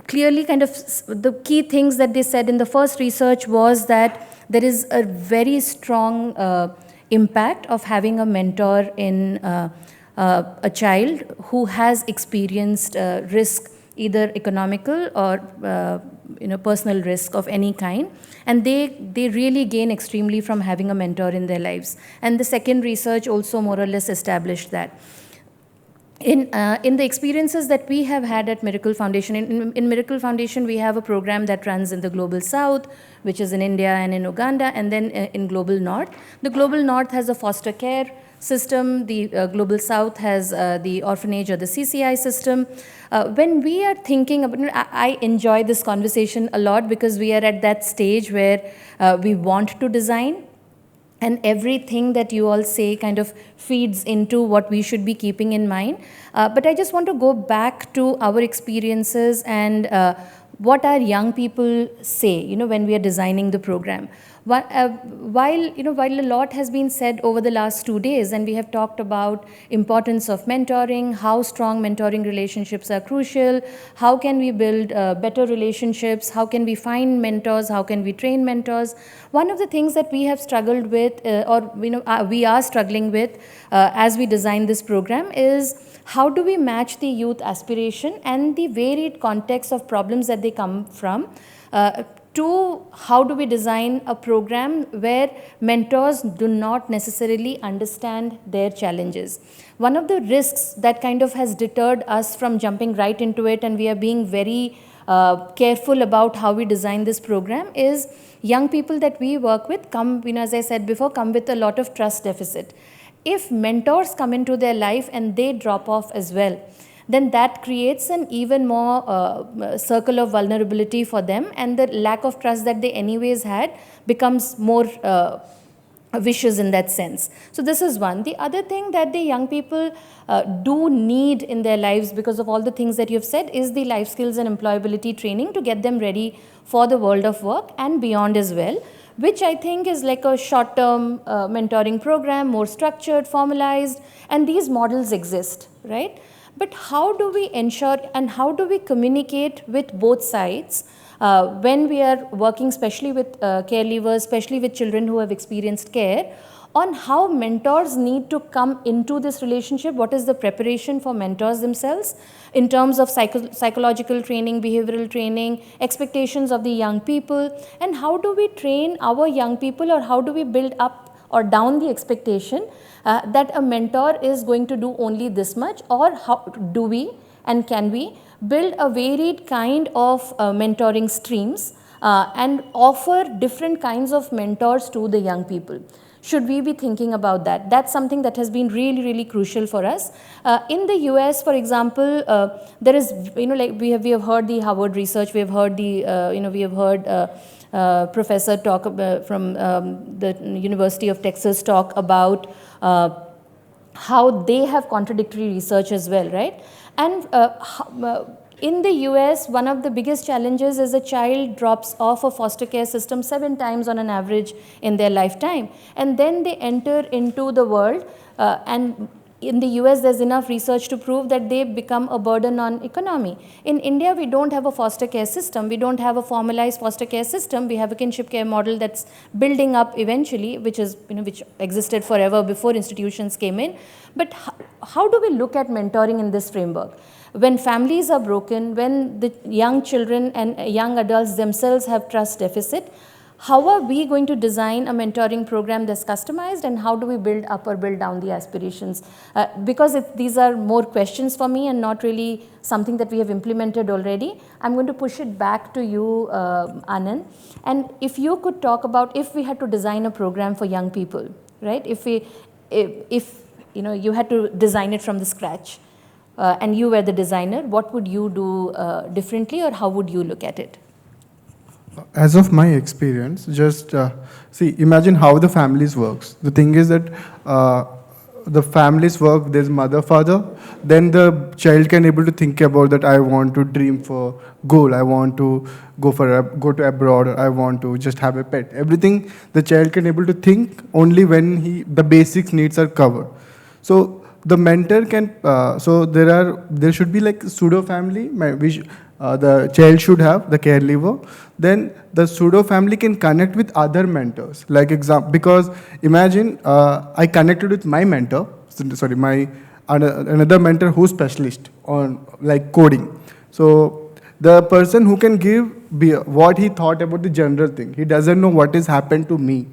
clearly kind of, the key things that they said in the first research was that there is a very strong impact of having a mentor in a child who has experienced risk, either economical or personal risk of any kind, and they really gain extremely from having a mentor in their lives. And the second research also more or less established that. In the experiences that we have had at Miracle Foundation, in Miracle Foundation we have a program that runs in the Global South, which is in India and in Uganda, and then in Global North. The Global North has a foster care system, the Global South has the orphanage or the CCI system. When we are thinking about, I enjoy this conversation a lot because we are at that stage where we want to design, and everything that you all say kind of feeds into what we should be keeping in mind. But I just want to go back to our experiences and what our young people say, when we are designing the program. While a lot has been said over the last 2 days, and we have talked about importance of mentoring, how strong mentoring relationships are crucial, how can we build better relationships, how can we find mentors, how can we train mentors. One of the things that we have struggled with, we are struggling with as we design this program is how do we match the youth aspiration and the varied context of problems that they come from to how do we design a program where mentors do not necessarily understand their challenges. One of the risks that kind of has deterred us from jumping right into it, and we are being very careful about how we design this program, is young people that we work with come, as I said before, come with a lot of trust deficit. If mentors come into their life and they drop off as well, then that creates an even more circle of vulnerability for them, and the lack of trust that they anyways had becomes more vicious in that sense. So this is one. The other thing that the young people do need in their lives, because of all the things that you've said, is the life skills and employability training to get them ready for the world of work and beyond as well, which I think is like a short-term mentoring program, more structured, formalized, and these models exist, right? But how do we ensure and how do we communicate with both sides when we are working, especially with care leavers, especially with children who have experienced care, on how mentors need to come into this relationship? What is the preparation for mentors themselves in terms of psychological training, behavioral training, expectations of the young people, and how do we train our young people, or how do we build up or down the expectation that a mentor is going to do only this much, or how do we and can we build a varied kind of mentoring streams and offer different kinds of mentors to the young people? Should we be thinking about that? That's something that has been really, really crucial for us. In the US, for example, there is, like we have heard the Harvard research, we have heard Professor talk from the University of Texas talk about how they have contradictory research as well, right? And in the US, one of the biggest challenges is a child drops off a foster care system 7 times on an average in their lifetime. And then they enter into the world, and in the US, there's enough research to prove that they become a burden on economy. In India, we don't have a foster care system. We don't have a formalized foster care system. We have a kinship care model that's building up eventually, which existed forever before institutions came in. But how do we look at mentoring in this framework? When families are broken, when the young children and young adults themselves have trust deficit, how are we going to design a mentoring program that's customized, and how do we build up or build down the aspirations? Because these are more questions for me and not really something that we have implemented already, I'm going to push it back to you, Anand. And if you could talk about, if we had to design a program for young people, right? If you had to design it from the scratch, and you were the designer, what would you do differently, or how would you look at it? As of my experience, just imagine how the families works. The thing is that the families work, there's mother, father, then the child can able to think about that I want to dream for goal, I want to go to abroad, or I want to just have a pet. Everything the child can able to think only when the basic needs are covered. So the mentor can, there should be like pseudo family, the child should have, the care leaver. Then the pseudo family can connect with other mentors. Like because imagine I connected with my mentor, another mentor who's specialist on like coding. So the person who can give what he thought about the general thing, he doesn't know what has happened to me.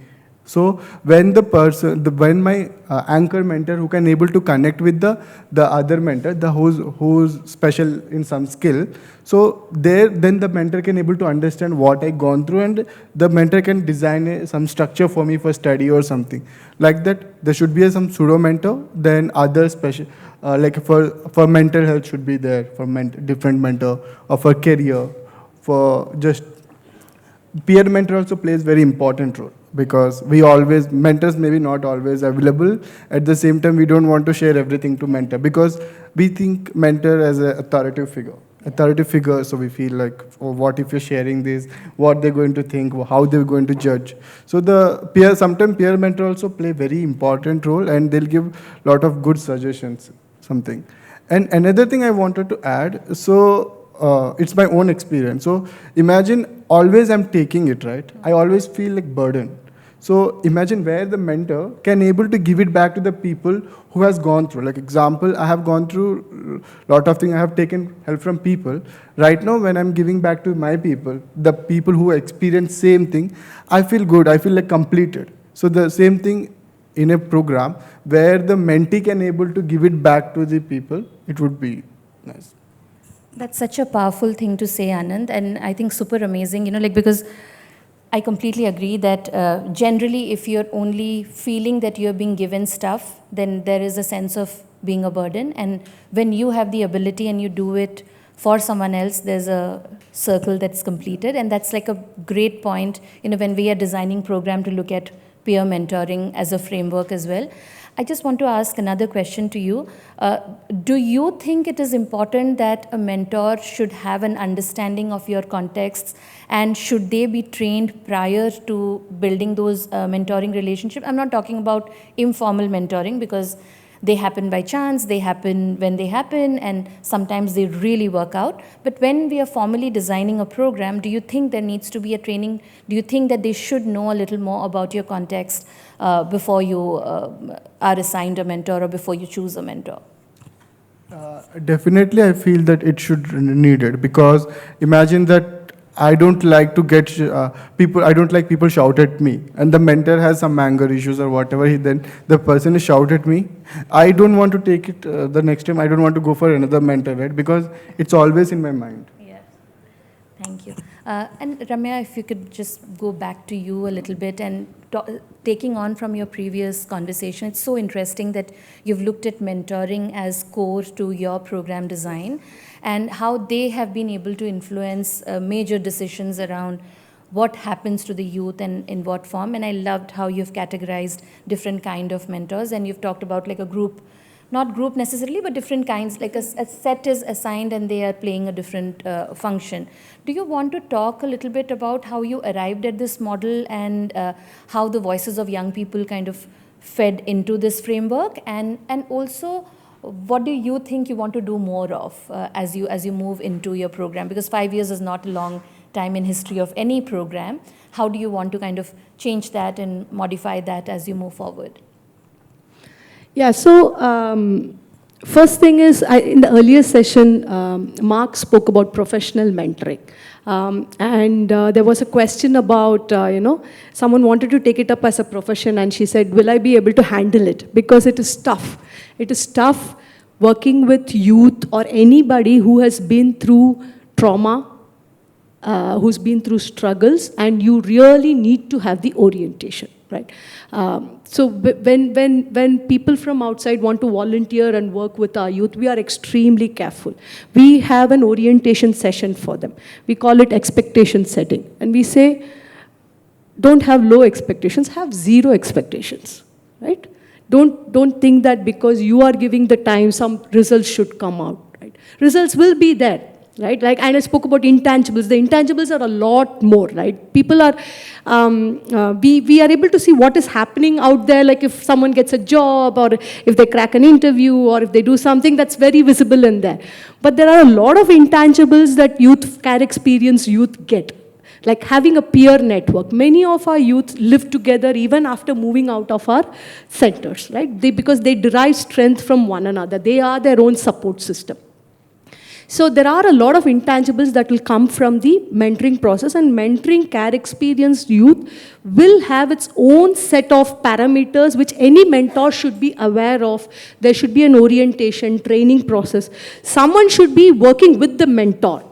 So when when my anchor mentor who can able to connect with the other mentor, who's special in some skill, so then the mentor can able to understand what I gone through, and the mentor can design some structure for me for study or something like that. There should be some pseudo mentor. Then other special like for mental health should be there, for different mentor, or for career, for just peer mentor also plays very important role, because mentors maybe not always available. At the same time, we don't want to share everything to mentor, because we think mentor as an authoritative figure. authority figure, so we feel like, oh, what if you're sharing this, what they're going to think, how they're going to judge. So the peer, sometimes peer mentor also play very important role, and they'll give lot of good suggestions, something. And another thing I wanted to add, so it's my own experience. So imagine always I'm taking it, right? I always feel like burden. So imagine where the mentor can able to give it back to the people who has gone through. Like example, I have gone through a lot of things. I have taken help from people. Right now, when I'm giving back to my people, the people who experience same thing, I feel good. I feel like completed. So the same thing in a program where the mentee can able to give it back to the people, it would be nice. That's such a powerful thing to say, Anand, and I think super amazing, because I completely agree that generally if you're only feeling that you're being given stuff, then there is a sense of being a burden. And when you have the ability and you do it for someone else, there's a circle that's completed. And that's like a great point, when we are designing program to look at peer mentoring as a framework as well. I just want to ask another question to you. Do you think it is important that a mentor should have an understanding of your contexts, and should they be trained prior to building those mentoring relationships? I'm not talking about informal mentoring, because they happen by chance, they happen when they happen, and sometimes they really work out. But when we are formally designing a program, do you think there needs to be a training? Do you think that they should know a little more about your context before you are assigned a mentor or before you choose a mentor? Definitely, I feel that it should needed, because imagine that I don't like to get people. I don't like people shout at me, and the mentor has some anger issues or whatever. Then the person is shout at me. I don't want to take it the next time. I don't want to go for another mentor, right? Because it's always in my mind. Yeah, thank you. And Ramya, if you could just go back to you a little bit and taking on from your previous conversation, it's so interesting that you've looked at mentoring as core to your program design and how they have been able to influence major decisions around what happens to the youth and in what form. And I loved how you've categorized different kind of mentors, and you've talked about like a group, not group necessarily, but different kinds, like a set is assigned and they are playing a different function. Do you want to talk a little bit about how you arrived at this model and how the voices of young people kind of fed into this framework, and also what do you think you want to do more of as you move into your program? Because 5 years is not a long time in history of any program. How do you want to kind of change that and modify that as you move forward? Yeah, so first thing is, in the earlier session, Mark spoke about professional mentoring. And there was a question about, someone wanted to take it up as a profession, and she said, will I be able to handle it? Because it is tough. It is tough working with youth or anybody who has been through trauma, who's been through struggles, and you really need to have the orientation, right? So when people from outside want to volunteer and work with our youth, we are extremely careful. We have an orientation session for them. We call it expectation setting. And we say, don't have low expectations, have zero expectations, right? Don't think that because you are giving the time, some results should come out, right? Results will be there. Right, like, and I spoke about intangibles. The intangibles are a lot more, right? People are, we are able to see what is happening out there, like if someone gets a job, or if they crack an interview, or if they do something, that's very visible in there. But there are a lot of intangibles that youth care experience youth get. Like having a peer network. Many of our youth live together even after moving out of our centers, right? Because they derive strength from one another. They are their own support system. So there are a lot of intangibles that will come from the mentoring process, and mentoring care experienced youth will have its own set of parameters which any mentor should be aware of. There should be an orientation, training process. Someone should be working with the mentor,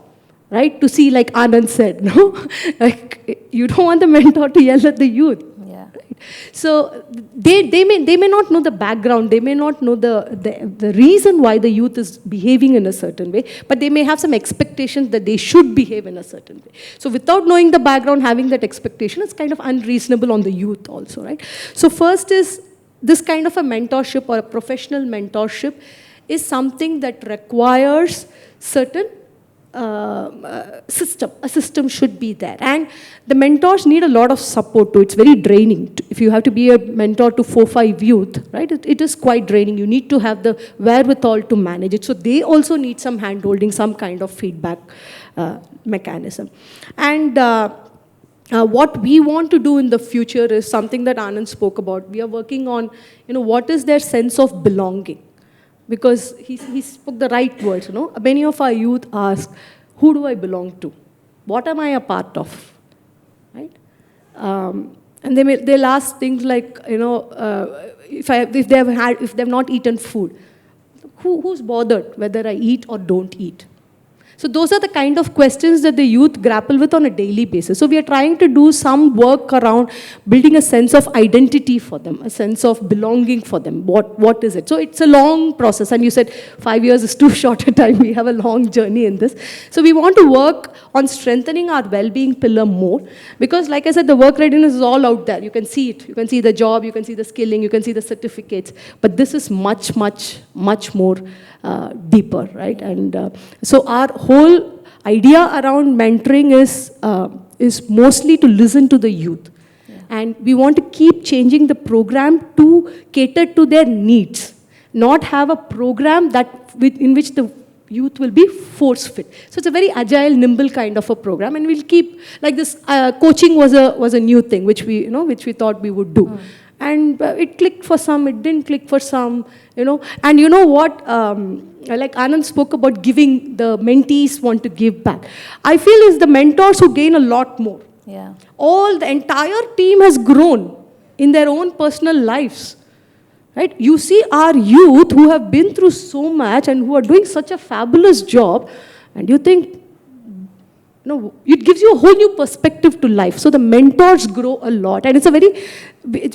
right? To see, like Anand said, no? Like, you don't want the mentor to yell at the youth. So they may not know the background, they may not know the reason why the youth is behaving in a certain way, but they may have some expectations that they should behave in a certain way. So without knowing the background, having that expectation is kind of unreasonable on the youth also, right? So first is, this kind of a mentorship or a professional mentorship is something that requires certain system. A system should be there. And the mentors need a lot of support too. It's very draining. If you have to be a mentor to 4-5 youth, right, it is quite draining. You need to have the wherewithal to manage it. So they also need some hand-holding, some kind of feedback mechanism. And what we want to do in the future is something that Anand spoke about. We are working on, what is their sense of belonging? Because he spoke the right words, Many of our youth ask, who do I belong to? What am I a part of? Right? And they'll ask things like, if they've not eaten food, who's bothered whether I eat or don't eat? So those are the kind of questions that the youth grapple with on a daily basis. So we are trying to do some work around building a sense of identity for them, a sense of belonging for them. What is it? So it's a long process. And you said 5 years is too short a time. We have a long journey in this. So we want to work on strengthening our well-being pillar more. Because like I said, the work readiness is all out there. You can see it. You can see the job. You can see the skilling. You can see the certificates. But this is much, much, much more deeper, right? And so our whole idea around mentoring is mostly to listen to the youth. Yeah. And we want to keep changing the program to cater to their needs, not have a program in which the youth will be force-fit. So it's a very agile, nimble kind of a program, and we'll keep, like this, coaching was a new thing, which we thought we would do. And it clicked for some, it didn't click for some, And you know what, like Anand spoke about giving, the mentees want to give back. I feel it's the mentors who gain a lot more. Yeah. The entire team has grown in their own personal lives. Right? You see our youth who have been through so much and who are doing such a fabulous job, and you think, it gives you a whole new perspective to life. So the mentors grow a lot. And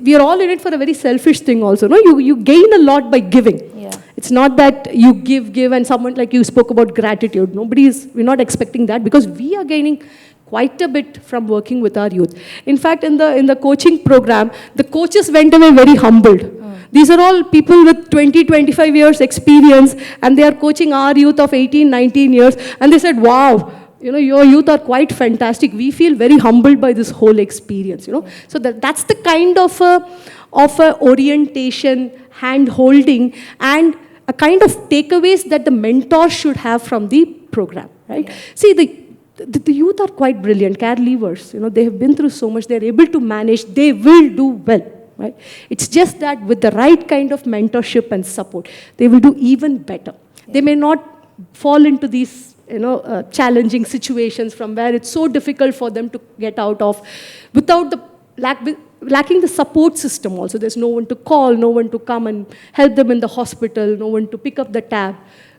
we are all in it for a very selfish thing also. No? You gain a lot by giving. Yeah. It's not that you give and someone, like you spoke about gratitude. We're not expecting that, because we are gaining quite a bit from working with our youth. In fact, in the coaching program, the coaches went away very humbled. These are all people with 20, 25 years experience, and they are coaching our youth of 18, 19 years. And they said, wow, your youth are quite fantastic. We feel very humbled by this whole experience, So that's the kind of a orientation, hand-holding, and a kind of takeaways that the mentor should have from the program, right? Yeah. See, the youth are quite brilliant, care levers. They have been through so much. They're able to manage. They will do well, right? It's just that with the right kind of mentorship and support, they will do even better. Yeah. They may not fall into these challenging situations from where it's so difficult for them to get out of without lacking the support system also. There's no one to call, no one to come and help them in the hospital, no one to pick up the tab,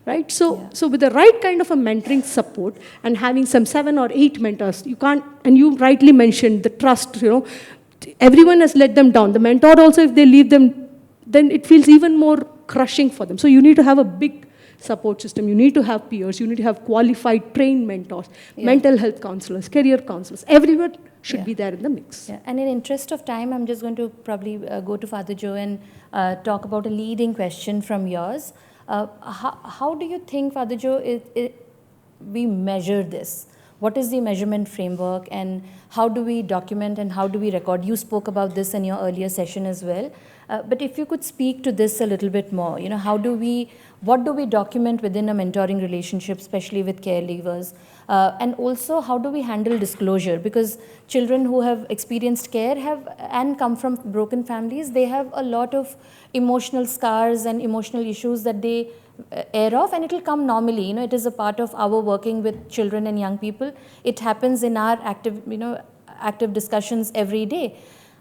right? So with the right kind of a mentoring support and having some 7 or 8 mentors, you can't, and you rightly mentioned the trust, everyone has let them down. The mentor also, if they leave them, then it feels even more crushing for them. So you need to have a big support system. You need to have peers. You need to have qualified, trained mentors, mental health counselors, career counselors. Everyone should be there in the mix. Yeah. And in interest of time, I'm just going to probably go to Father Joe and talk about a leading question from yours. How do you think, Father Joe, we measure this? What is the measurement framework, and how do we document and how do we record? You spoke about this in your earlier session as well. But if you could speak to this a little bit more, what do we document within a mentoring relationship, especially with care leavers? And also, how do we handle disclosure? Because children who have experienced care and come from broken families, they have a lot of emotional scars and emotional issues that they air off, and it will come normally. It is a part of our working with children and young people. It happens in our active discussions every day.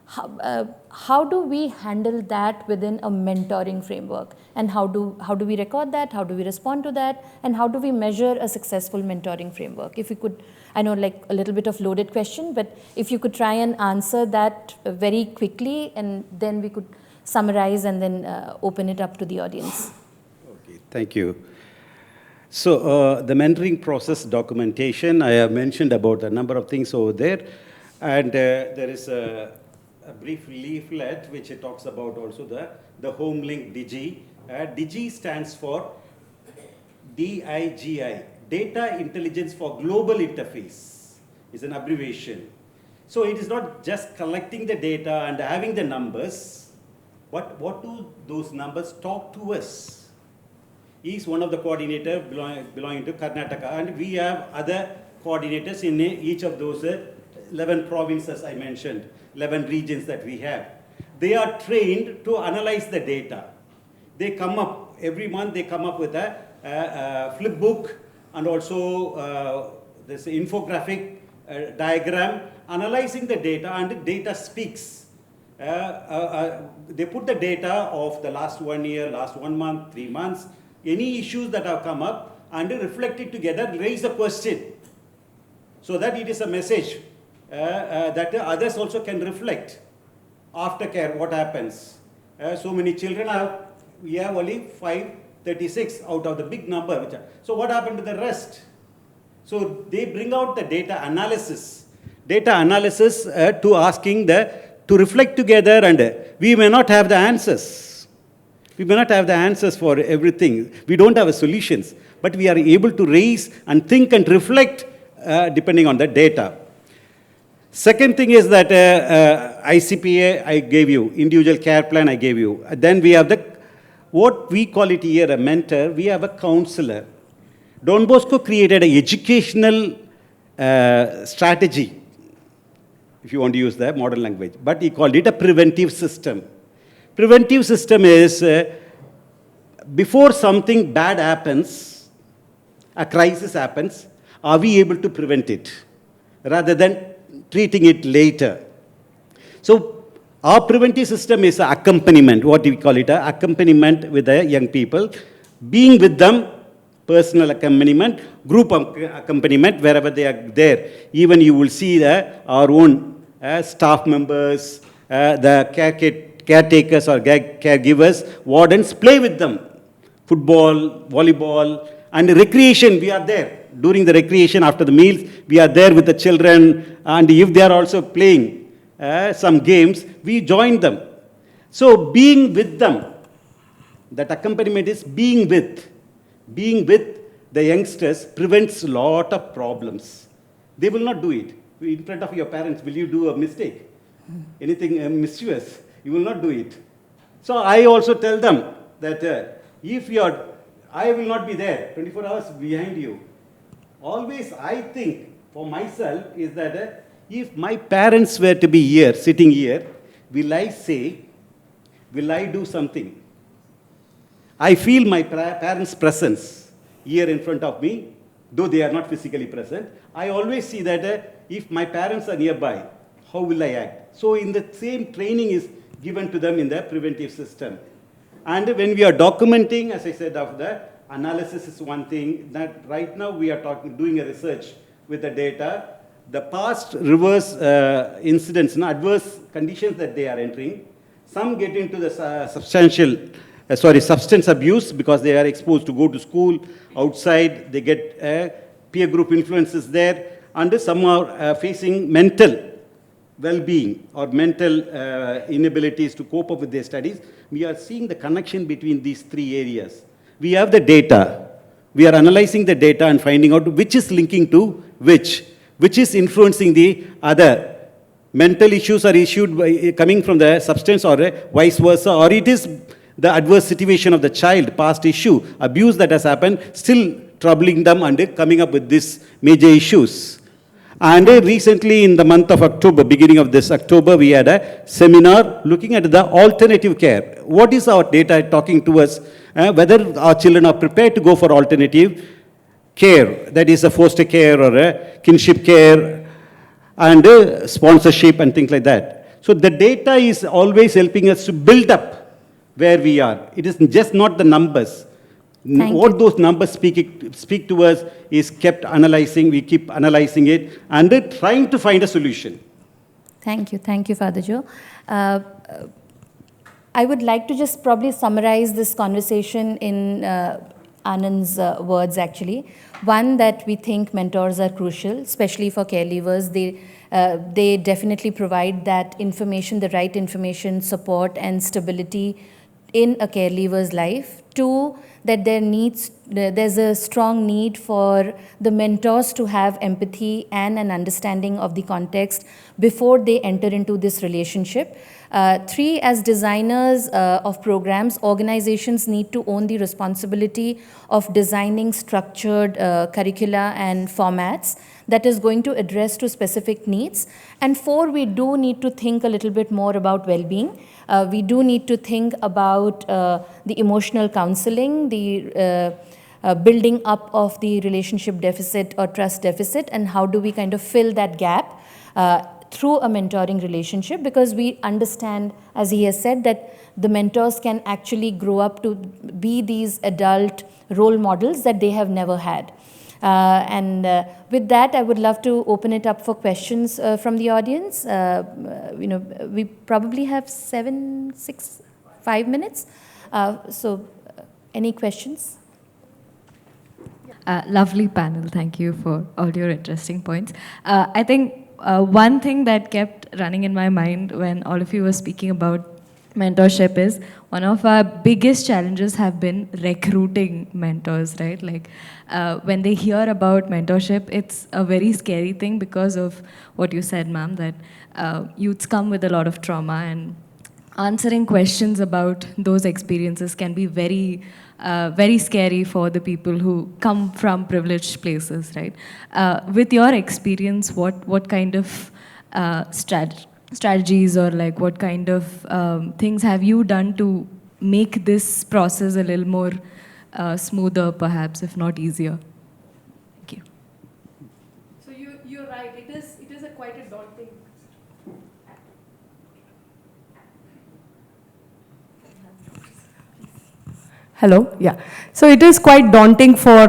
How do we handle that within a mentoring framework, and how do we record that, how do we respond to that, and how do we measure a successful mentoring framework? If you could, I know like a little bit of loaded question, but if you could try and answer that very quickly, and then we could summarize and then open it up to the audience. Okay, thank you. So the mentoring process documentation, I have mentioned about a number of things over there, and there is a brief leaflet which talks about also the home link DIGI. DIGI stands for DIGI, Data Intelligence for Global Interface is an abbreviation. So it is not just collecting the data and having the numbers, but what do those numbers talk to us? He is one of the coordinators belonging to Karnataka, and we have other coordinators in each of those 11 provinces I mentioned, 11 regions that we have. They are trained to analyze the data. They come up, every month they come up with a flip book and also this infographic diagram analyzing the data, and the data speaks. They put the data of the last 1 year, last 1 month, 3 months, any issues that have come up, and reflect it together, raise a question, so that it is a message that others also can reflect. Aftercare, what happens? So many children have, we have only 536 out of the big number. So what happened to the rest? So they bring out the data analysis to asking to reflect together, and we may not have the answers. We may not have the answers for everything. We don't have solutions, but we are able to raise and think and reflect depending on the data. Second thing is that ICPA I gave you, individual care plan I gave you. Then we have what we call it here a mentor, we have a counselor. Don Bosco created an educational strategy, if you want to use the modern language, but he called it a preventive system. Preventive system is before something bad happens, a crisis happens, are we able to prevent it rather than treating it later? So our preventive system is an accompaniment, what do we call it, an accompaniment with the young people, being with them, personal accompaniment, group accompaniment, wherever they are there. Even you will see our own staff members, the caretakers or caregivers, wardens, play with them. Football, volleyball, and recreation, we are there. During the recreation, after the meals, we are there with the children, and if they are also playing some games, we join them. So being with them, that accompaniment is being with. Being with the youngsters prevents a lot of problems. They will not do it. In front of your parents, will you do a mistake? Anything mischievous? You will not do it. So I also tell them that I will not be there 24 hours behind you. Always I think for myself is that if my parents were to be here, sitting here, will I say, will I do something? I feel my parents' presence here in front of me, though they are not physically present. I always see that if my parents are nearby, how will I act? So in the same training is given to them in the preventive system. And when we are documenting, as I said, of the analysis is one thing, that right now we are doing a research with the data. The past reverse incidents and adverse conditions that they are entering, some get into the substance abuse because they are exposed to go to school, outside, they get peer group influences there, and some are facing mental well-being or mental inabilities to cope up with their studies. We are seeing the connection between these three areas. We have the data. We are analyzing the data and finding out which is linking to which is influencing the other. Mental issues are coming from the substance or vice versa, or it is the adverse situation of the child, past issue, abuse that has happened, still troubling them and coming up with these major issues. And recently in the month of October, beginning of this October, we had a seminar looking at the alternative care. What is our data talking to us? Whether our children are prepared to go for alternative care, that is a foster care or a kinship care, and sponsorship and things like that. So the data is always helping us to build up where we are. It is just not the numbers. What those numbers speak to us is kept analyzing, we keep analyzing it and trying to find a solution. Thank you, Father Joe. I would like to just probably summarize this conversation in Anand's words actually. One, that we think mentors are crucial, especially for caregivers. They definitely provide that information, the right information, support and stability in a caregiver's life Two, that there's a strong need for the mentors to have empathy and an understanding of the context before they enter into this relationship. Three, as designers of programs, organizations need to own the responsibility of designing structured curricula and formats that is going to address to specific needs. And four, we do need to think a little bit more about well-being. We do need to think about the emotional counseling, the building up of the relationship deficit or trust deficit, and how do we kind of fill that gap through a mentoring relationship, because we understand, as he has said, that the mentors can actually grow up to be these adult role models that they have never had. With that, I would love to open it up for questions from the audience. We probably have 5 minutes. Any questions? Lovely panel. Thank you for all your interesting points. I think one thing that kept running in my mind when all of you were speaking about mentorship is one of our biggest challenges have been recruiting mentors, right? Like when they hear about mentorship, it's a very scary thing because of what you said, ma'am, that youths come with a lot of trauma, and answering questions about those experiences can be very, very scary for the people who come from privileged places, right? With your experience, what kind of strategies or like what kind of things have you done to make this process a little more smoother, perhaps, if not easier? Thank you. So you're right. It is quite a daunting. Hello. Yeah. So it is quite daunting for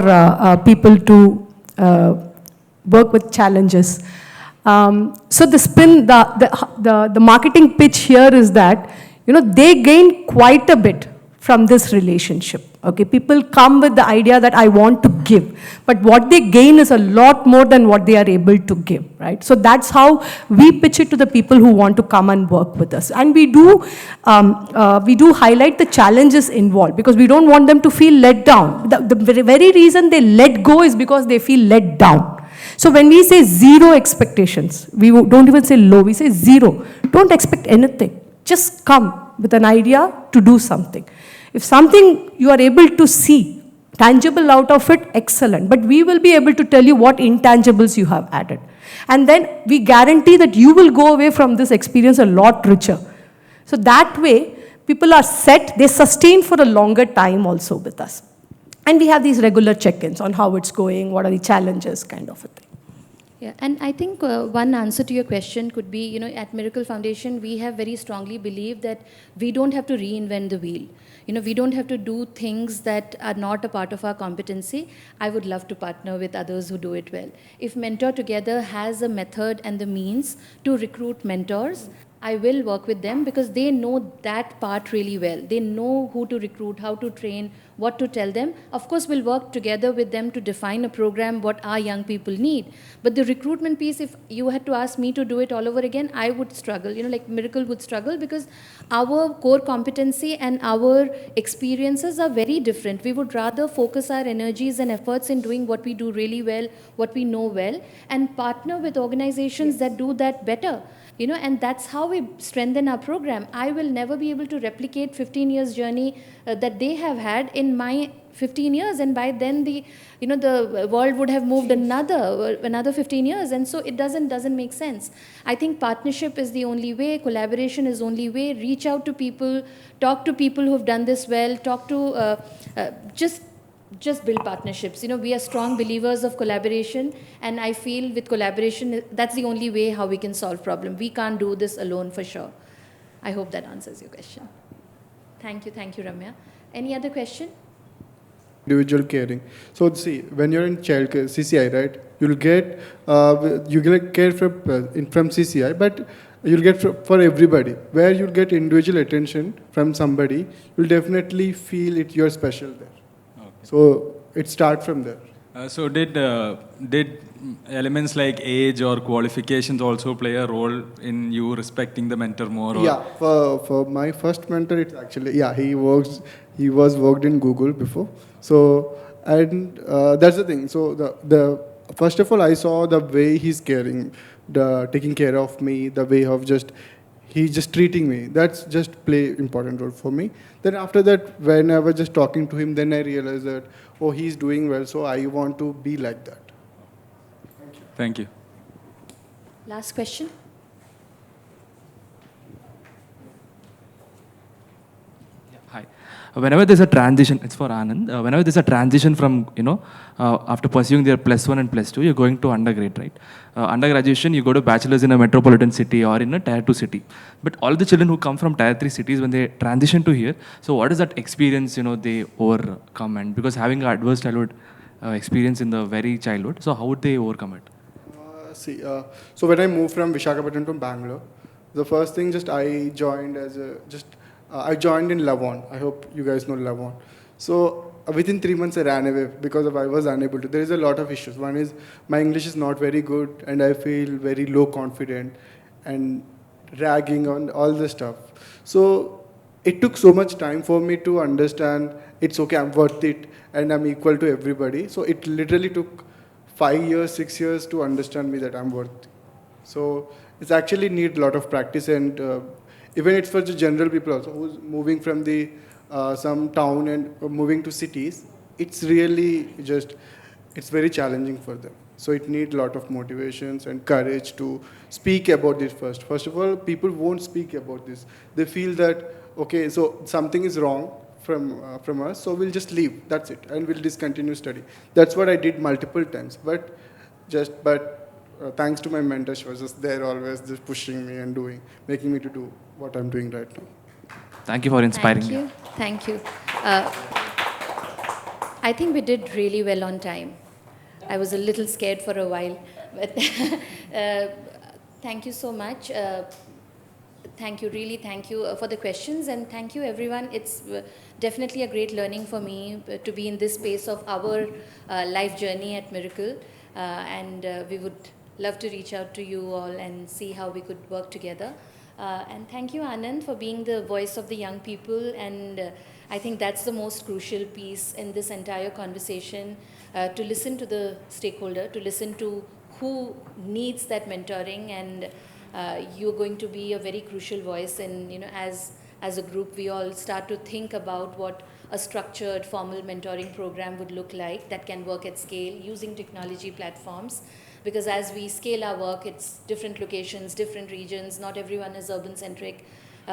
people to work with challenges. So the marketing pitch here is that, they gain quite a bit from this relationship. Okay, people come with the idea that I want to give, but what they gain is a lot more than what they are able to give, right? So that's how we pitch it to the people who want to come and work with us. And we do highlight the challenges involved, because we don't want them to feel let down. The very reason they let go is because they feel let down. So when we say zero expectations, we don't even say low, we say zero. Don't expect anything. Just come with an idea to do something. If something you are able to see tangible out of it, excellent. But we will be able to tell you what intangibles you have added. And then we guarantee that you will go away from this experience a lot richer. So that way, people are set, they sustain for a longer time also with us. And we have these regular check-ins on how it's going, what are the challenges, kind of a thing. Yeah, and I think one answer to your question could be, at Miracle Foundation, we have very strongly believed that we don't have to reinvent the wheel. We don't have to do things that are not a part of our competency. I would love to partner with others who do it well. If Mentor Together has a method and the means to recruit mentors, I will work with them, because they know that part really well. They know who to recruit, how to train, what to tell them. Of course, we'll work together with them to define a program, what our young people need. But the recruitment piece, if you had to ask me to do it all over again, I would struggle. Like Miracle would struggle, because our core competency and our experiences are very different. We would rather focus our energies and efforts in doing what we do really well, what we know well, and partner with organizations that do that better. And that's how we strengthen our program. I will never be able to replicate 15 years journey that they have had in my 15 years. And by then the world would have moved another 15 years. And so it doesn't make sense. I think partnership is the only way, collaboration is the only way. Reach out to people, talk to people who've done this well, talk to, just build partnerships. We are strong believers of collaboration, and I feel with collaboration, that's the only way how we can solve problems. We can't do this alone for sure. I hope that answers your question. Thank you, Ramya. Any other question? Individual caring. So see, when you're in child care, CCI, right? You'll get care from CCI, but you'll get for everybody. Where you'll get individual attention from somebody, you'll definitely feel you're special there. So it starts from there. So did elements like age or qualifications also play a role in you respecting the mentor more? Or? Yeah, for my first mentor, it's actually, he works He was worked in Google before. So, and that's the thing. So the first of all, I saw the way he's caring, the taking care of me, the way of just he's just treating me. That's just play important role for me. Then after that, when I was just talking to him, then I realized that oh, he's doing well, so I want to be like that. Thank you. Last question. Hi. Whenever there's a transition, it's for Anand. Whenever there's a transition from, after pursuing their +1 and +2, you're going to undergrad, right? Undergraduation, you go to bachelor's in a metropolitan city or in a tier 2 city. But all the children who come from tier 3 cities, when they transition to here, so what is that experience, they overcome? And because having an adverse childhood experience in the very childhood, so how would they overcome it? So when I moved from Visakhapatnam to Bangalore, the first thing I joined as I joined in Lavon. I hope you guys know Lavon. So within 3 months I ran away because I was unable to. There is a lot of issues. One is my English is not very good and I feel very low confident and ragging on all this stuff. So it took so much time for me to understand it's okay, I'm worth it and I'm equal to everybody. So it literally took 5 years, 6 years to understand me that I'm worth it. So it's actually need a lot of practice and even it's for the general people also who's moving from the some town and moving to cities, it's really it's very challenging for them. So it needs a lot of motivations and courage to speak about this first. First of all, people won't speak about this. They feel that, okay, so something is wrong from us, so we'll just leave, that's it, and we'll discontinue study. That's what I did multiple times, but thanks to my mentor, she was just there always, just pushing me and making me to do what I'm doing right now. Thank you for inspiring Thank me. you. Thank you. I think we did really well on time. I was a little scared for a while, but thank you so much. Thank you, really thank you for the questions, and thank you everyone. It's definitely a great learning for me to be in this space of our life journey at Miracle, and we would love to reach out to you all and see how we could work together. And thank you, Anand, for being the voice of the young people, and I think that's the most crucial piece in this entire conversation, to listen to the stakeholder, to listen to who needs that mentoring, and you're going to be a very crucial voice. And as a group, we all start to think about what a structured formal mentoring program would look like that can work at scale using technology platforms. Because as we scale our work, it's different locations, different regions, not everyone is urban centric.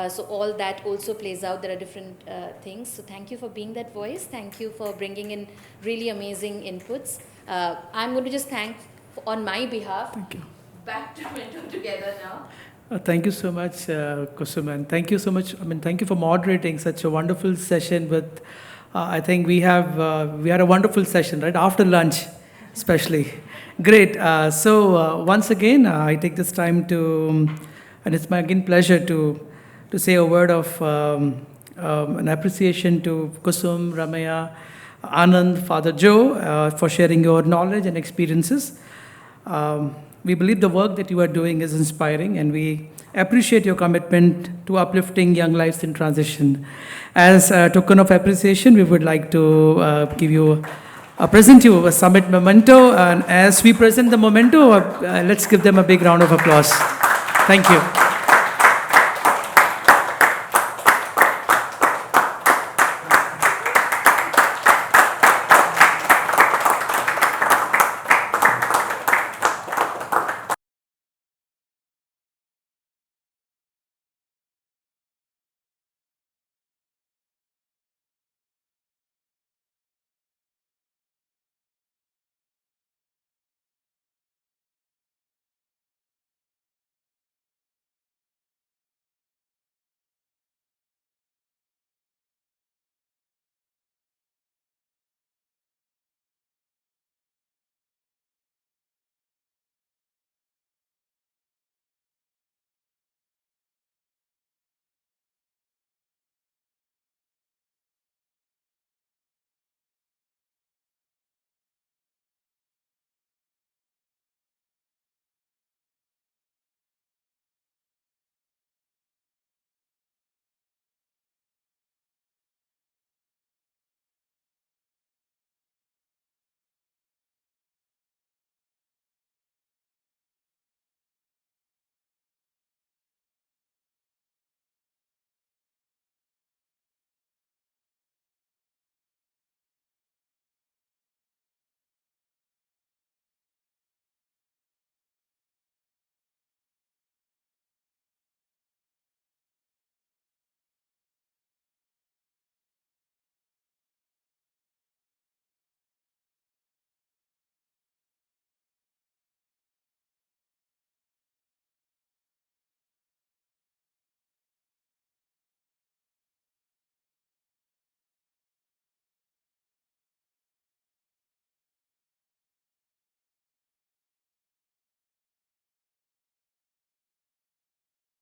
So all that also plays out. There are different things. So thank you for being that voice. Thank you for bringing in really amazing inputs. I'm going to just thank on my behalf. Thank you. Back to Mentor Together now. Thank you so much, Kusum, and thank you so much. Thank you for moderating such a wonderful session. With, I think we had a wonderful session, right after lunch, especially. Great. So once again, I take this time to, and it's my again pleasure to say a word of an appreciation to Kusum, Ramaya, Anand, Father Joe, for sharing your knowledge and experiences. We believe the work that you are doing is inspiring, and we appreciate your commitment to uplifting young lives in transition. As a token of appreciation, we would like to present you a summit memento, and as we present the memento, let's give them a big round of applause. Thank you.